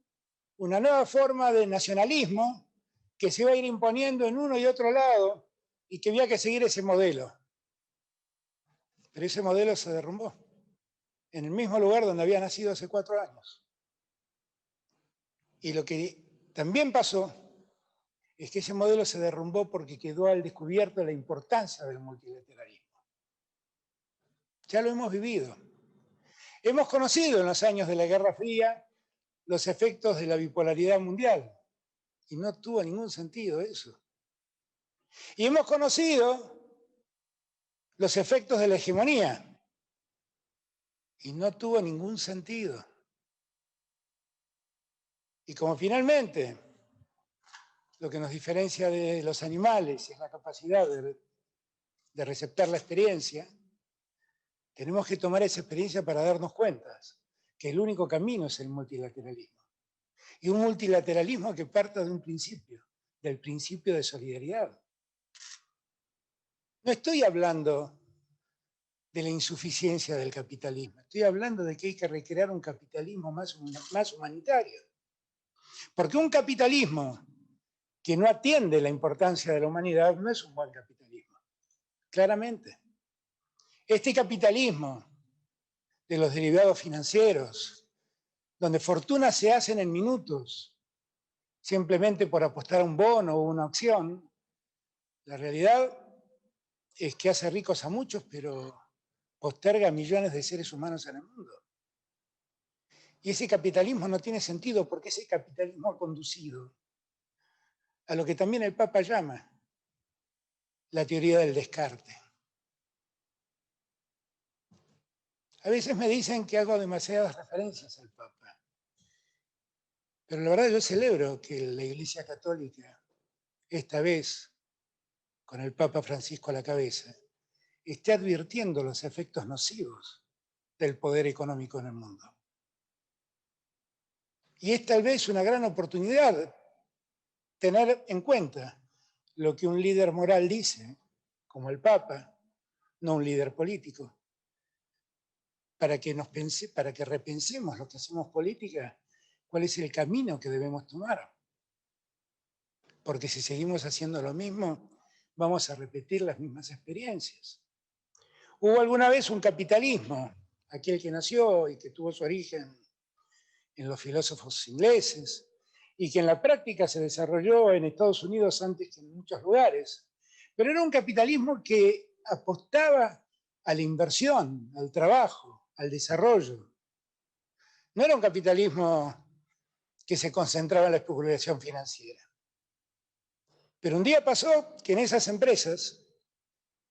una nueva forma de nacionalismo que se iba a ir imponiendo en uno y otro lado y que había que seguir ese modelo. Pero ese modelo se derrumbó en el mismo lugar donde había nacido hace 4 años. Y lo que también pasó es que ese modelo se derrumbó porque quedó al descubierto la importancia del multilateralismo. Ya lo hemos vivido. Hemos conocido en los años de la Guerra Fría los efectos de la bipolaridad mundial y no tuvo ningún sentido eso. Y hemos conocido los efectos de la hegemonía y no tuvo ningún sentido. Y como finalmente lo que nos diferencia de los animales es la capacidad de receptar la experiencia, tenemos que tomar esa experiencia para darnos cuenta que el único camino es el multilateralismo. Y un multilateralismo que parta de un principio, del principio de solidaridad. No estoy hablando de la insuficiencia del capitalismo, estoy hablando de que hay que recrear un capitalismo más humanitario. Porque un capitalismo que no atiende la importancia de la humanidad no es un buen capitalismo, claramente. Este capitalismo de los derivados financieros, donde fortunas se hacen en minutos, simplemente por apostar a un bono o una acción, la realidad es que hace ricos a muchos, pero posterga a millones de seres humanos en el mundo. Y ese capitalismo no tiene sentido porque ese capitalismo ha conducido a lo que también el Papa llama la teoría del descarte. A veces me dicen que hago demasiadas referencias al Papa, pero la verdad yo celebro que la Iglesia Católica, esta vez con el Papa Francisco a la cabeza, esté advirtiendo los efectos nocivos del poder económico en el mundo. Y es tal vez una gran oportunidad tener en cuenta lo que un líder moral dice, como el Papa, no un líder político, para que repensemos lo que hacemos política, cuál es el camino que debemos tomar. Porque si seguimos haciendo lo mismo, vamos a repetir las mismas experiencias. Hubo alguna vez un capitalismo, aquel que nació y que tuvo su origen en los filósofos ingleses, y que en la práctica se desarrolló en Estados Unidos antes que en muchos lugares. Pero era un capitalismo que apostaba a la inversión, al trabajo, al desarrollo. No era un capitalismo que se concentraba en la especulación financiera. Pero un día pasó que en esas empresas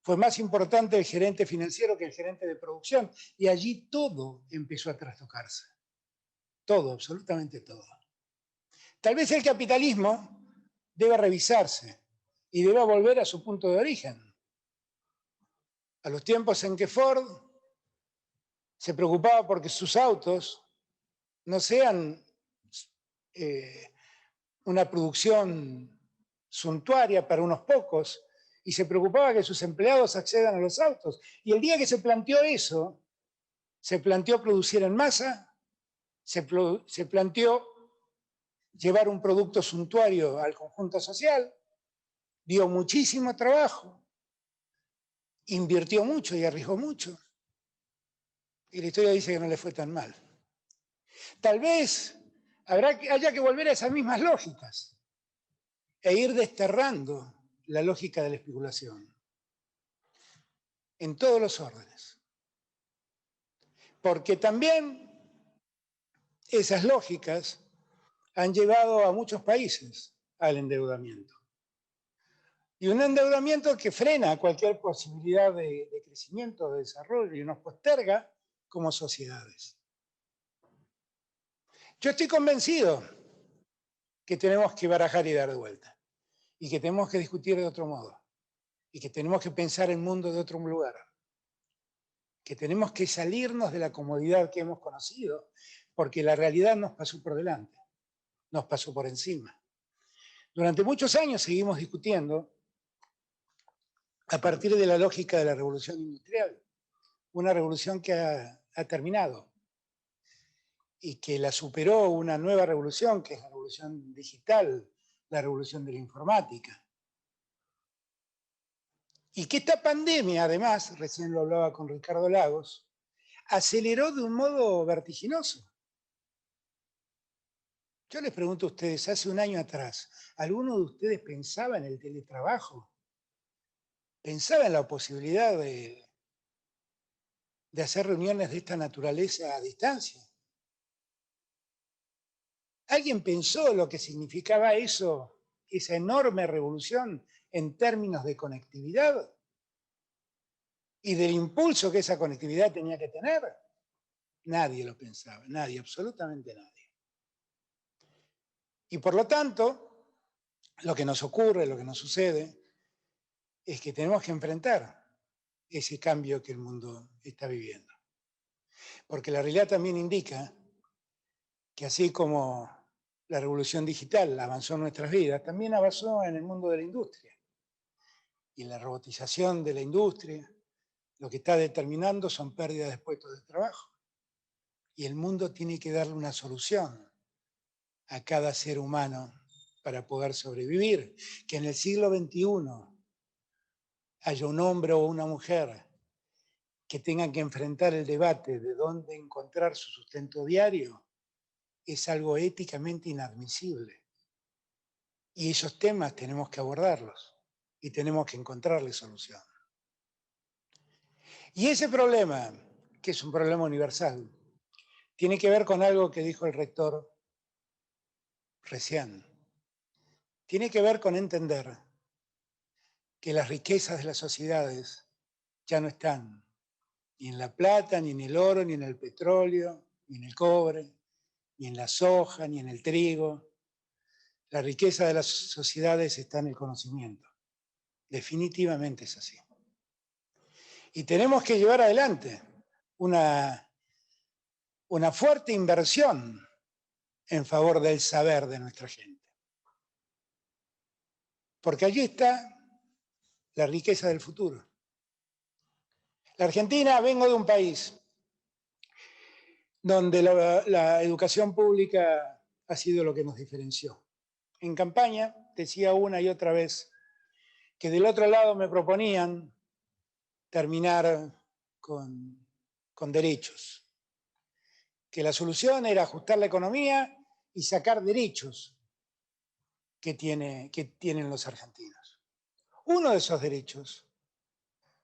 fue más importante el gerente financiero que el gerente de producción, y allí todo empezó a trastocarse. Todo, absolutamente todo. Tal vez el capitalismo deba revisarse y deba volver a su punto de origen. A los tiempos en que Ford se preocupaba porque sus autos no sean una producción suntuaria para unos pocos, y se preocupaba que sus empleados accedan a los autos. Y el día que se planteó eso, se planteó producir en masa, se planteó llevar un producto suntuario al conjunto social, dio muchísimo trabajo, invirtió mucho y arriesgó mucho. Y la historia dice que no le fue tan mal. Tal vez haya que volver a esas mismas lógicas e ir desterrando la lógica de la especulación en todos los órdenes. Porque también esas lógicas han llevado a muchos países al endeudamiento. Y un endeudamiento que frena cualquier posibilidad de crecimiento, de desarrollo, y nos posterga como sociedades. Yo estoy convencido que tenemos que barajar y dar de vuelta, y que tenemos que discutir de otro modo, y que tenemos que pensar el mundo de otro lugar, que tenemos que salirnos de la comodidad que hemos conocido, porque la realidad nos pasó por delante, nos pasó por encima. Durante muchos años seguimos discutiendo a partir de la lógica de la revolución industrial, una revolución que ha terminado. y que la superó una nueva revolución, que es la revolución digital, la revolución de la informática. Y que esta pandemia, además, recién lo hablaba con Ricardo Lagos, aceleró de un modo vertiginoso. Yo les pregunto a ustedes, hace un año atrás, ¿alguno de ustedes pensaba en el teletrabajo? ¿Pensaba en la posibilidad de hacer reuniones de esta naturaleza a distancia? ¿Alguien pensó lo que significaba eso, esa enorme revolución en términos de conectividad? Y del impulso que esa conectividad tenía que tener. Nadie lo pensaba, nadie, absolutamente nadie. Y por lo tanto, lo que nos ocurre, lo que nos sucede, es que tenemos que enfrentar ese cambio que el mundo está viviendo. Porque la realidad también indica que así como la revolución digital avanzó en nuestras vidas, también avanzó en el mundo de la industria. Y la robotización de la industria, lo que está determinando son pérdidas de puestos de trabajo. Y el mundo tiene que darle una solución a cada ser humano para poder sobrevivir. Que en el siglo XXI haya un hombre o una mujer que tengan que enfrentar el debate de dónde encontrar su sustento diario es algo éticamente inadmisible. Y esos temas tenemos que abordarlos y tenemos que encontrarle solución. Y ese problema, que es un problema universal, tiene que ver con algo que dijo el rector recién. Tiene que ver con entender que las riquezas de las sociedades ya no están ni en la plata, ni en el oro, ni en el petróleo, ni en el cobre, ni en la soja, ni en el trigo. La riqueza de las sociedades está en el conocimiento. Definitivamente es así. Y tenemos que llevar adelante una fuerte inversión en favor del saber de nuestra gente. Porque allí está la riqueza del futuro. La Argentina, vengo de un país donde la educación pública ha sido lo que nos diferenció. En campaña decía una y otra vez que del otro lado me proponían terminar con derechos, que la solución era ajustar la economía y sacar derechos que tienen los argentinos. Uno de esos derechos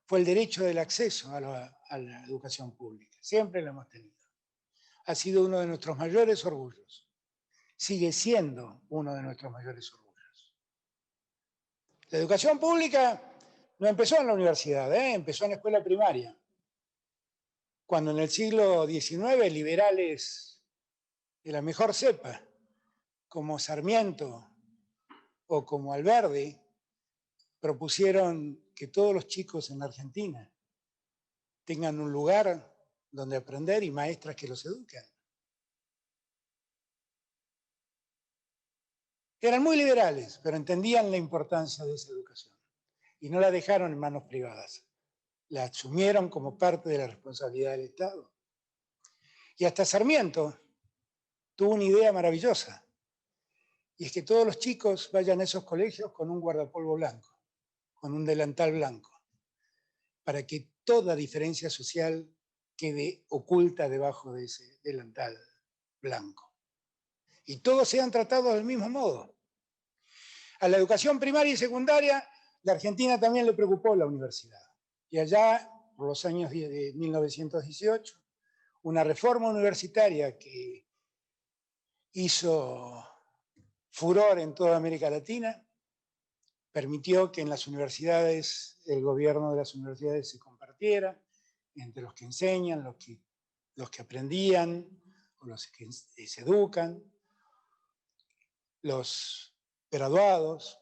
fue el derecho del acceso a la educación pública. Siempre lo hemos tenido. Ha sido uno de nuestros mayores orgullos. Sigue siendo uno de nuestros mayores orgullos. La educación pública no empezó en la universidad, empezó en la escuela primaria. Cuando en el siglo XIX liberales de la mejor cepa, como Sarmiento o como Alberdi, propusieron que todos los chicos en Argentina tengan un lugar donde aprender y maestras que los eduquen. Eran muy liberales, pero entendían la importancia de esa educación y no la dejaron en manos privadas. La asumieron como parte de la responsabilidad del Estado. Y hasta Sarmiento tuvo una idea maravillosa, y es que todos los chicos vayan a esos colegios con un guardapolvo blanco, con un delantal blanco, para que toda diferencia social quede oculta debajo de ese delantal blanco. Y todos sean tratados del mismo modo. A la educación primaria y secundaria, la Argentina también le preocupó la universidad. Y allá, por los años de 1918, una reforma universitaria que hizo furor en toda América Latina, permitió que en las universidades, el gobierno de las universidades se compartiera entre los que enseñan, los que aprendían, o los que se educan, los graduados,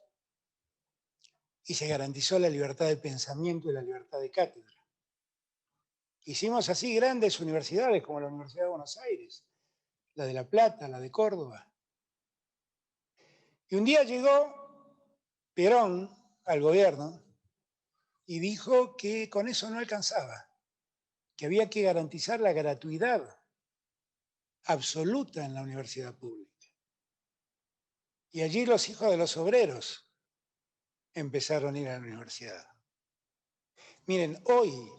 y se garantizó la libertad de pensamiento y la libertad de cátedra. Hicimos así grandes universidades como la Universidad de Buenos Aires, la de La Plata, la de Córdoba. Y un día llegó Perón al gobierno y dijo que con eso no alcanzaba, que había que garantizar la gratuidad absoluta en la universidad pública. Y allí los hijos de los obreros empezaron a ir a la universidad. Miren, hoy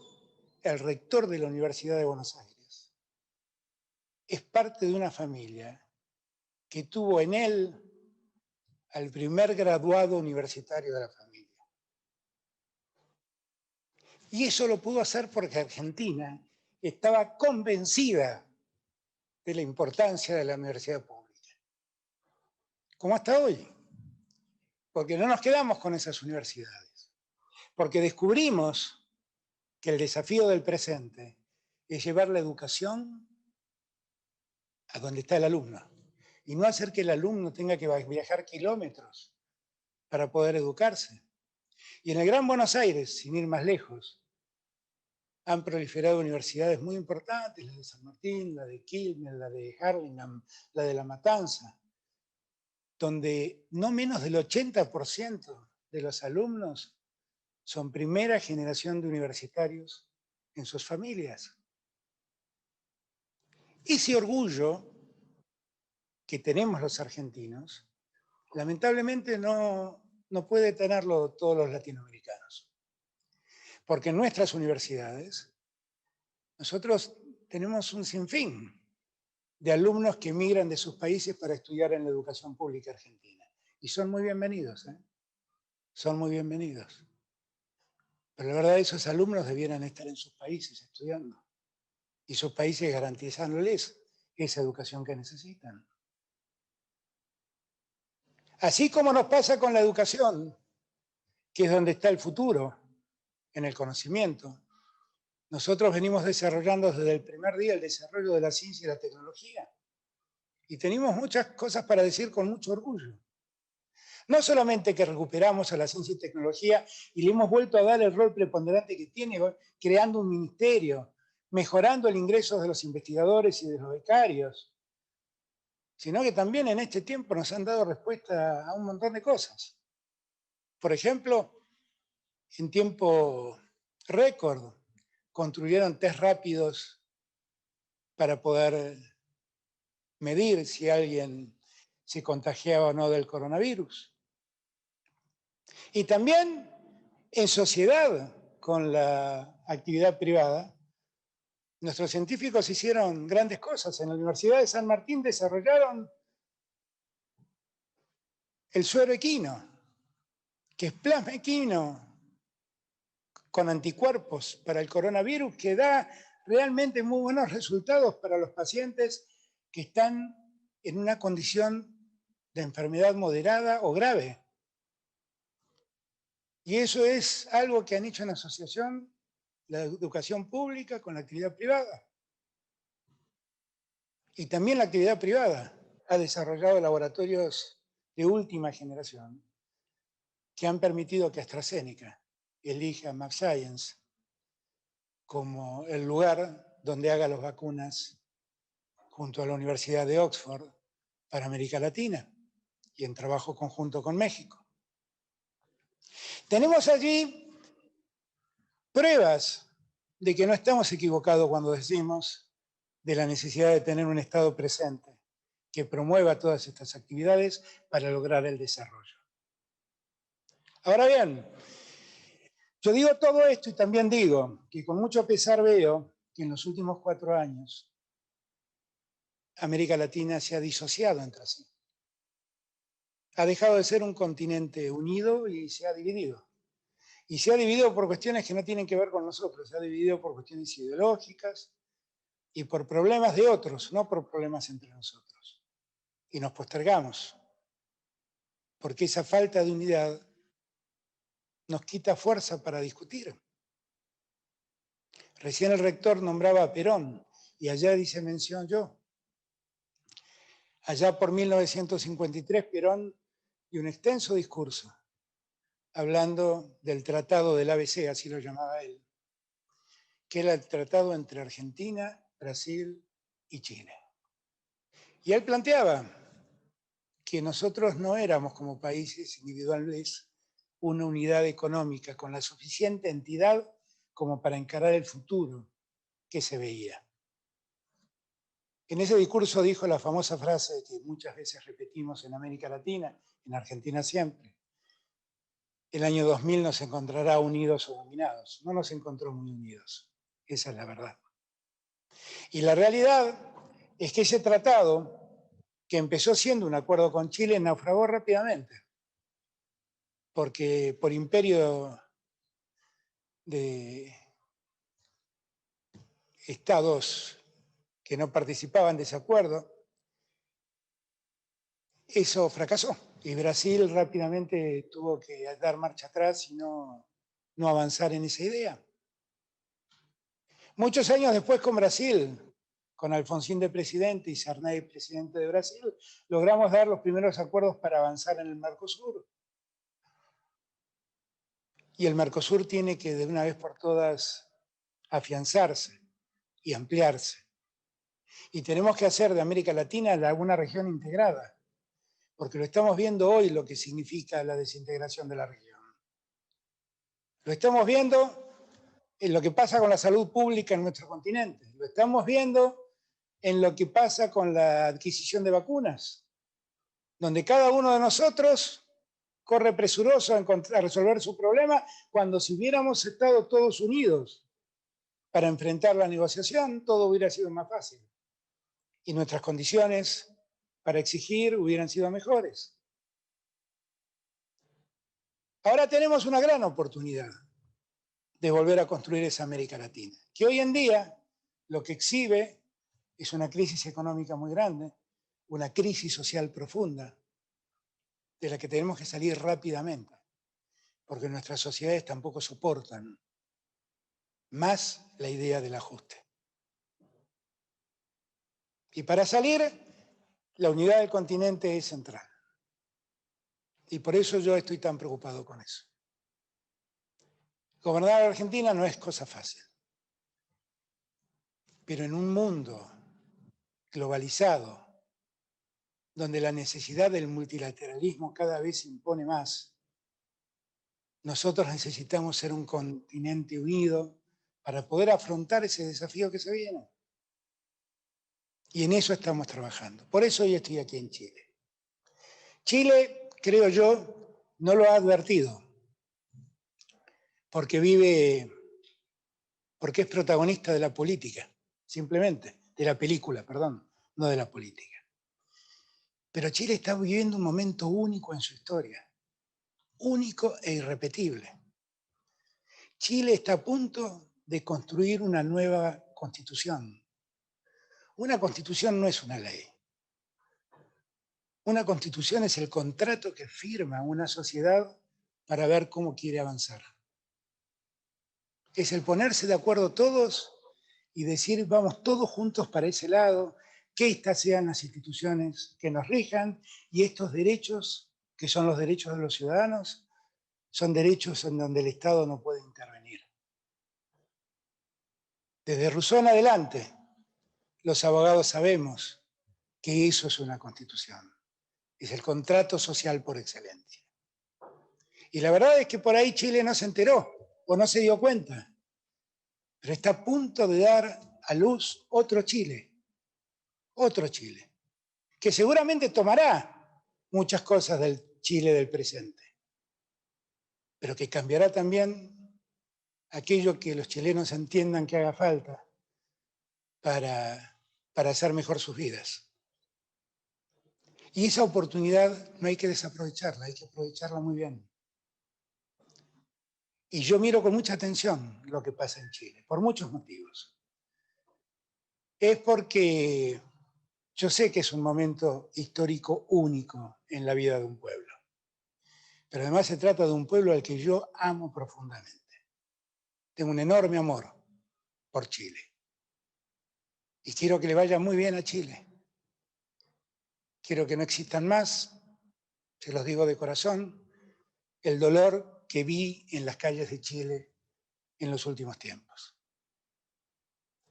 el rector de la Universidad de Buenos Aires es parte de una familia que tuvo en él al primer graduado universitario de la familia. Y eso lo pudo hacer porque Argentina estaba convencida de la importancia de la universidad pública. Como hasta hoy. Porque no nos quedamos con esas universidades. Porque descubrimos que el desafío del presente es llevar la educación a donde está el alumno. Y no hacer que el alumno tenga que viajar kilómetros para poder educarse. Y en el Gran Buenos Aires, sin ir más lejos, han proliferado universidades muy importantes, la de San Martín, la de Quilmes, la de Harlingham, la de La Matanza, donde no menos del 80% de los alumnos son primera generación de universitarios en sus familias. Ese orgullo que tenemos los argentinos, lamentablemente no puede tenerlo todos los latinoamericanos. Porque en nuestras universidades, nosotros tenemos un sinfín de alumnos que emigran de sus países para estudiar en la educación pública argentina. Y son muy bienvenidos, ¿eh? Son muy bienvenidos. Pero la verdad, esos alumnos debieran estar en sus países estudiando. Y sus países garantizándoles esa educación que necesitan. Así como nos pasa con la educación, que es donde está el futuro, en el conocimiento. Nosotros venimos desarrollando desde el primer día el desarrollo de la ciencia y la tecnología. Y tenemos muchas cosas para decir con mucho orgullo. No solamente que recuperamos a la ciencia y tecnología y le hemos vuelto a dar el rol preponderante que tiene, creando un ministerio, mejorando el ingreso de los investigadores y de los becarios, sino que también en este tiempo nos han dado respuesta a un montón de cosas. Por ejemplo, en tiempo récord, construyeron test rápidos para poder medir si alguien se contagiaba o no del coronavirus. Y también en sociedad con la actividad privada, nuestros científicos hicieron grandes cosas. En la Universidad de San Martín desarrollaron el suero equino, que es plasma equino con anticuerpos para el coronavirus, que da realmente muy buenos resultados para los pacientes que están en una condición de enfermedad moderada o grave. Y eso es algo que han hecho en asociación la educación pública con la actividad privada. Y también la actividad privada ha desarrollado laboratorios de última generación que han permitido que AstraZeneca elija MabScience como el lugar donde haga las vacunas junto a la Universidad de Oxford para América Latina y en trabajo conjunto con México. Tenemos allí pruebas de que no estamos equivocados cuando decimos de la necesidad de tener un Estado presente que promueva todas estas actividades para lograr el desarrollo. Ahora bien, yo digo todo esto y también digo que con mucho pesar veo que en los últimos 4 años América Latina se ha disociado entre sí. Ha dejado de ser un continente unido y se ha dividido. Y se ha dividido por cuestiones que no tienen que ver con nosotros, se ha dividido por cuestiones ideológicas y por problemas de otros, no por problemas entre nosotros. Y nos postergamos, porque esa falta de unidad nos quita fuerza para discutir. Recién el rector nombraba a Perón, y allá dice mención yo. Allá por 1953, Perón dio un extenso discurso hablando del tratado del ABC, así lo llamaba él, que era el tratado entre Argentina, Brasil y Chile. Y él planteaba que nosotros no éramos como países individuales una unidad económica con la suficiente entidad como para encarar el futuro que se veía. En ese discurso dijo la famosa frase que muchas veces repetimos en América Latina, en Argentina siempre: el año 2000 nos encontrará unidos o dominados. No nos encontró muy unidos, esa es la verdad. Y la realidad es que ese tratado, que empezó siendo un acuerdo con Chile, naufragó rápidamente, porque por imperio de estados que no participaban de ese acuerdo, eso fracasó. Y Brasil rápidamente tuvo que dar marcha atrás y no avanzar en esa idea. Muchos años después, con Brasil, con Alfonsín de presidente y Sarney presidente de Brasil, logramos dar los primeros acuerdos para avanzar en el Mercosur. Y el Mercosur tiene que de una vez por todas afianzarse y ampliarse. Y tenemos que hacer de América Latina una región integrada, porque lo estamos viendo hoy lo que significa la desintegración de la región. Lo estamos viendo en lo que pasa con la salud pública en nuestro continente. Lo estamos viendo en lo que pasa con la adquisición de vacunas, donde cada uno de nosotros corre presuroso a resolver su problema, cuando si hubiéramos estado todos unidos para enfrentar la negociación, todo hubiera sido más fácil. Y nuestras condiciones para exigir hubieran sido mejores. Ahora tenemos una gran oportunidad de volver a construir esa América Latina, que hoy en día lo que exhibe es una crisis económica muy grande, una crisis social profunda, de la que tenemos que salir rápidamente, porque nuestras sociedades tampoco soportan más la idea del ajuste. Y para salir, la unidad del continente es central. Y por eso yo estoy tan preocupado con eso. Gobernar Argentina no es cosa fácil, pero en un mundo globalizado, donde la necesidad del multilateralismo cada vez se impone más, nosotros necesitamos ser un continente unido para poder afrontar ese desafío que se viene. Y en eso estamos trabajando. Por eso hoy estoy aquí en Chile. Chile, creo yo, no lo ha advertido, porque es protagonista de la política, simplemente, de la película, perdón, no de la política. Pero Chile está viviendo un momento único en su historia, único e irrepetible. Chile está a punto de construir una nueva constitución. Una constitución no es una ley. Una constitución es el contrato que firma una sociedad para ver cómo quiere avanzar. Es el ponerse de acuerdo todos y decir, vamos todos juntos para ese lado, que estas sean las instituciones que nos rijan y estos derechos, que son los derechos de los ciudadanos, son derechos en donde el Estado no puede intervenir. Desde Rousseau en adelante, los abogados sabemos que eso es una constitución. Es el contrato social por excelencia. Y la verdad es que por ahí Chile no se enteró o no se dio cuenta, pero está a punto de dar a luz otro Chile, que seguramente tomará muchas cosas del Chile del presente, pero que cambiará también aquello que los chilenos entiendan que haga falta para hacer mejor sus vidas. Y esa oportunidad no hay que desaprovecharla, hay que aprovecharla muy bien. Y yo miro con mucha atención lo que pasa en Chile, por muchos motivos. Es porque yo sé que es un momento histórico único en la vida de un pueblo. Pero además se trata de un pueblo al que yo amo profundamente. Tengo un enorme amor por Chile. Y quiero que le vaya muy bien a Chile. Quiero que no existan más, se los digo de corazón, el dolor que vi en las calles de Chile en los últimos tiempos.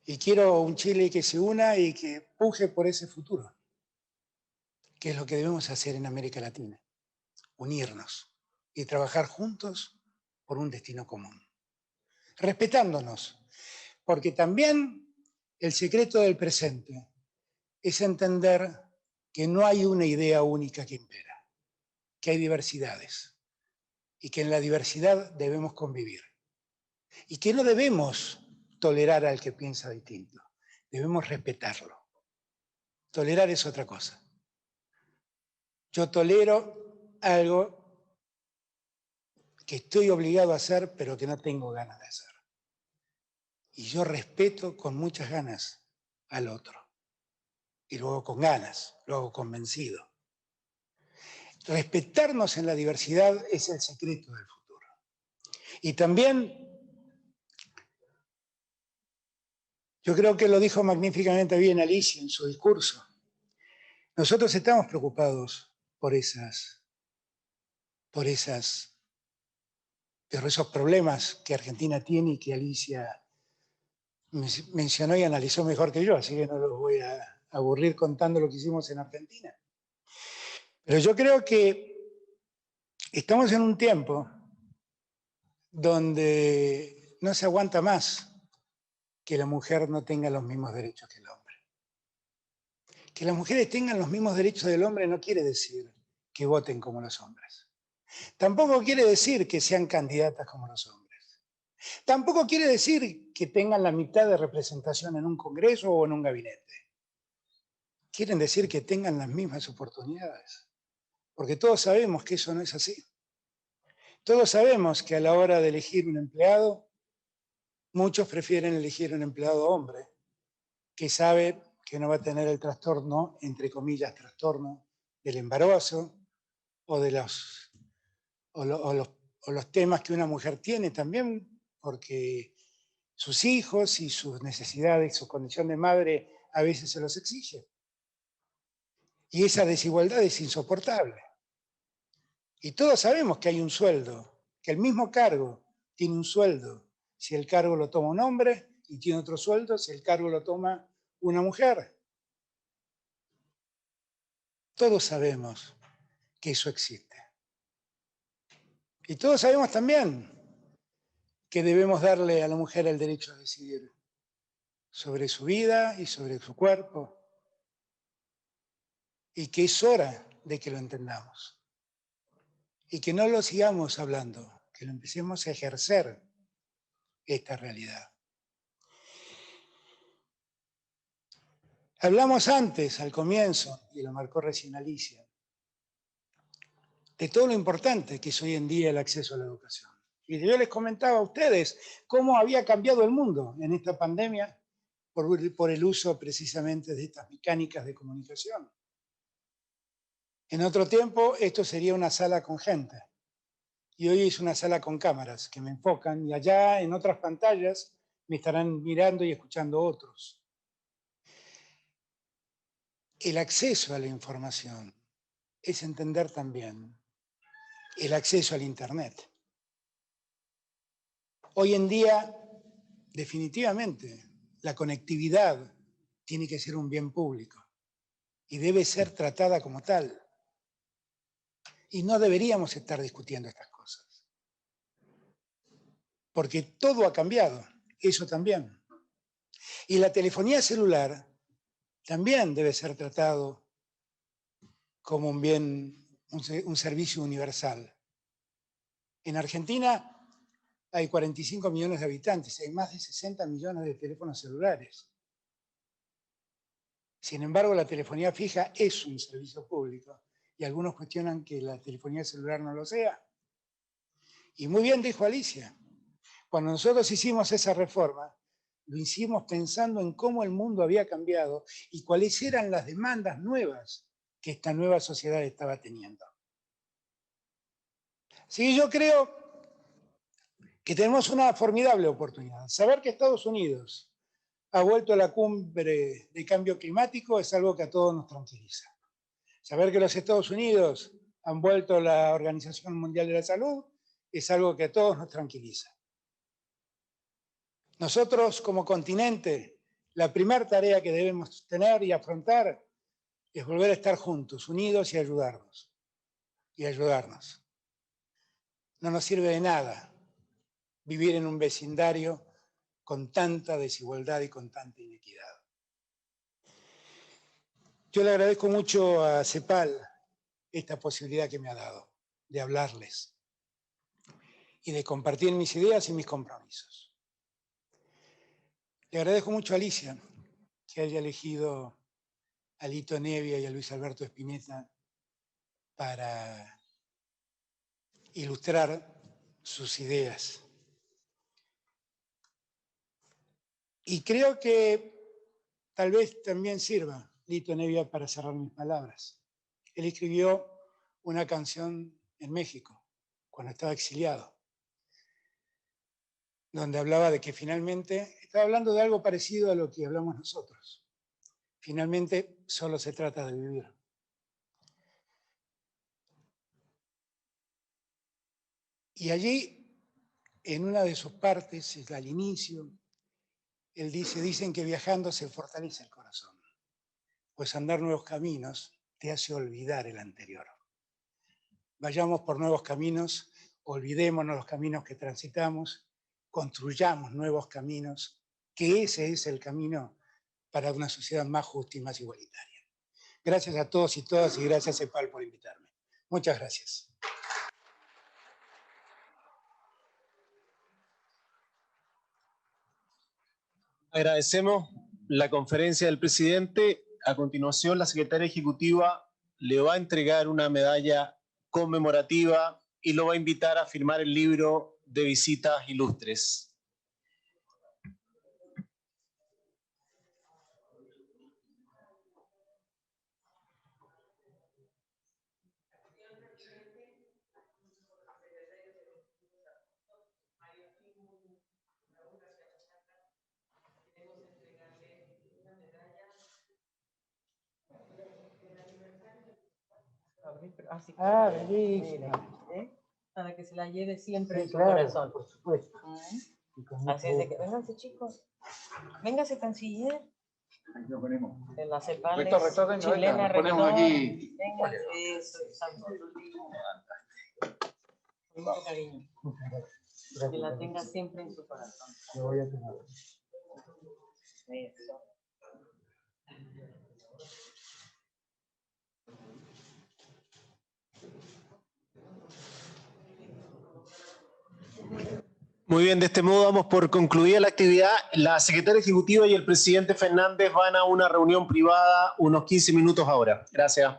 Y quiero un Chile que se una y que puje por ese futuro, que es lo que debemos hacer en América Latina, unirnos y trabajar juntos por un destino común, respetándonos, porque también el secreto del presente es entender que no hay una idea única que impera, que hay diversidades y que en la diversidad debemos convivir y que no debemos tolerar al que piensa distinto, debemos respetarlo. Tolerar es otra cosa. Yo tolero algo que estoy obligado a hacer, pero que no tengo ganas de hacer. Y yo respeto con muchas ganas al otro. Y luego con ganas, luego convencido. Respetarnos en la diversidad es el secreto del futuro. Y también, yo creo que lo dijo magníficamente bien Alicia en su discurso, nosotros estamos preocupados por esos problemas que Argentina tiene y que Alicia mencionó y analizó mejor que yo, así que no los voy a aburrir contando lo que hicimos en Argentina. Pero yo creo que estamos en un tiempo donde no se aguanta más que la mujer no tenga los mismos derechos que el hombre. Que las mujeres tengan los mismos derechos del hombre no quiere decir que voten como los hombres. Tampoco quiere decir que sean candidatas como los hombres. Tampoco quiere decir que tengan la mitad de representación en un congreso o en un gabinete. Quieren decir que tengan las mismas oportunidades. Porque todos sabemos que eso no es así. Todos sabemos que a la hora de elegir un empleado, muchos prefieren elegir un empleado hombre, que sabe que no va a tener el trastorno, entre comillas, trastorno del embarazo o de los temas que una mujer tiene también, porque sus hijos y sus necesidades, su condición de madre, a veces se los exige. Y esa desigualdad es insoportable. Y todos sabemos que hay un sueldo, que el mismo cargo tiene un sueldo si el cargo lo toma un hombre y tiene otro sueldo si el cargo lo toma una mujer. Todos sabemos que eso existe. Y todos sabemos también que debemos darle a la mujer el derecho a decidir sobre su vida y sobre su cuerpo, y que es hora de que lo entendamos y que no lo sigamos hablando, que lo empecemos a ejercer esta realidad. Hablamos antes, al comienzo, y lo marcó recién Alicia, de todo lo importante que es hoy en día el acceso a la educación. Y yo les comentaba a ustedes cómo había cambiado el mundo en esta pandemia por el uso precisamente de estas mecánicas de comunicación. En otro tiempo esto sería una sala con gente y hoy es una sala con cámaras que me enfocan y allá en otras pantallas me estarán mirando y escuchando otros. El acceso a la información es entender también el acceso al Internet. Hoy en día, definitivamente, la conectividad tiene que ser un bien público y debe ser tratada como tal. Y no deberíamos estar discutiendo estas cosas. Porque todo ha cambiado, eso también. Y la telefonía celular también debe ser tratado como un bien, un servicio universal. En Argentina hay 45 millones de habitantes, hay más de 60 millones de teléfonos celulares. Sin embargo, la telefonía fija es un servicio público y algunos cuestionan que la telefonía celular no lo sea. Y muy bien dijo Alicia, cuando nosotros hicimos esa reforma, lo hicimos pensando en cómo el mundo había cambiado y cuáles eran las demandas nuevas que esta nueva sociedad estaba teniendo. Así que yo creo que tenemos una formidable oportunidad. Saber que Estados Unidos ha vuelto a la cumbre de cambio climático es algo que a todos nos tranquiliza. Saber que los Estados Unidos han vuelto a la Organización Mundial de la Salud es algo que a todos nos tranquiliza. Nosotros como continente, la primera tarea que debemos tener y afrontar es volver a estar juntos, unidos y ayudarnos. No nos sirve de nada vivir en un vecindario con tanta desigualdad y con tanta inequidad. Yo le agradezco mucho a CEPAL esta posibilidad que me ha dado de hablarles y de compartir mis ideas y mis compromisos. Le agradezco mucho a Alicia que haya elegido a Lito Nevia y a Luis Alberto Spinetta para ilustrar sus ideas. Y creo que tal vez también sirva Lito Nevia para cerrar mis palabras. Él escribió una canción en México, cuando estaba exiliado, donde hablaba de que finalmente, estaba hablando de algo parecido a lo que hablamos nosotros. Finalmente, solo se trata de vivir. Y allí, en una de sus partes, es al inicio, él dice, dicen que viajando se fortalece el corazón, pues andar nuevos caminos te hace olvidar el anterior. Vayamos por nuevos caminos, olvidémonos los caminos que transitamos, construyamos nuevos caminos, que ese es el camino para una sociedad más justa y más igualitaria. Gracias a todos y todas y gracias, CEPAL, por invitarme. Muchas gracias. Agradecemos la conferencia del presidente. A continuación, la secretaria ejecutiva le va a entregar una medalla conmemorativa y lo va a invitar a firmar el libro de visitas ilustres. Ah, bellísima. Para que se la lleve siempre Sí, en su claro, corazón. por supuesto. Así es de que, vénganse chicos, véngase canciller. Aquí lo ponemos. De la CEPAL Rector, rector, venga, chilena, venga, ponemos rector. aquí. Vénganse, eso, santo Dios. Con mucho cariño. Que la tenga siempre en su corazón. Lo voy a tener. Eso. Muy bien, de este modo damos por concluida la actividad. La secretaria ejecutiva y el presidente Fernández van a una reunión privada unos 15 minutos ahora. Gracias.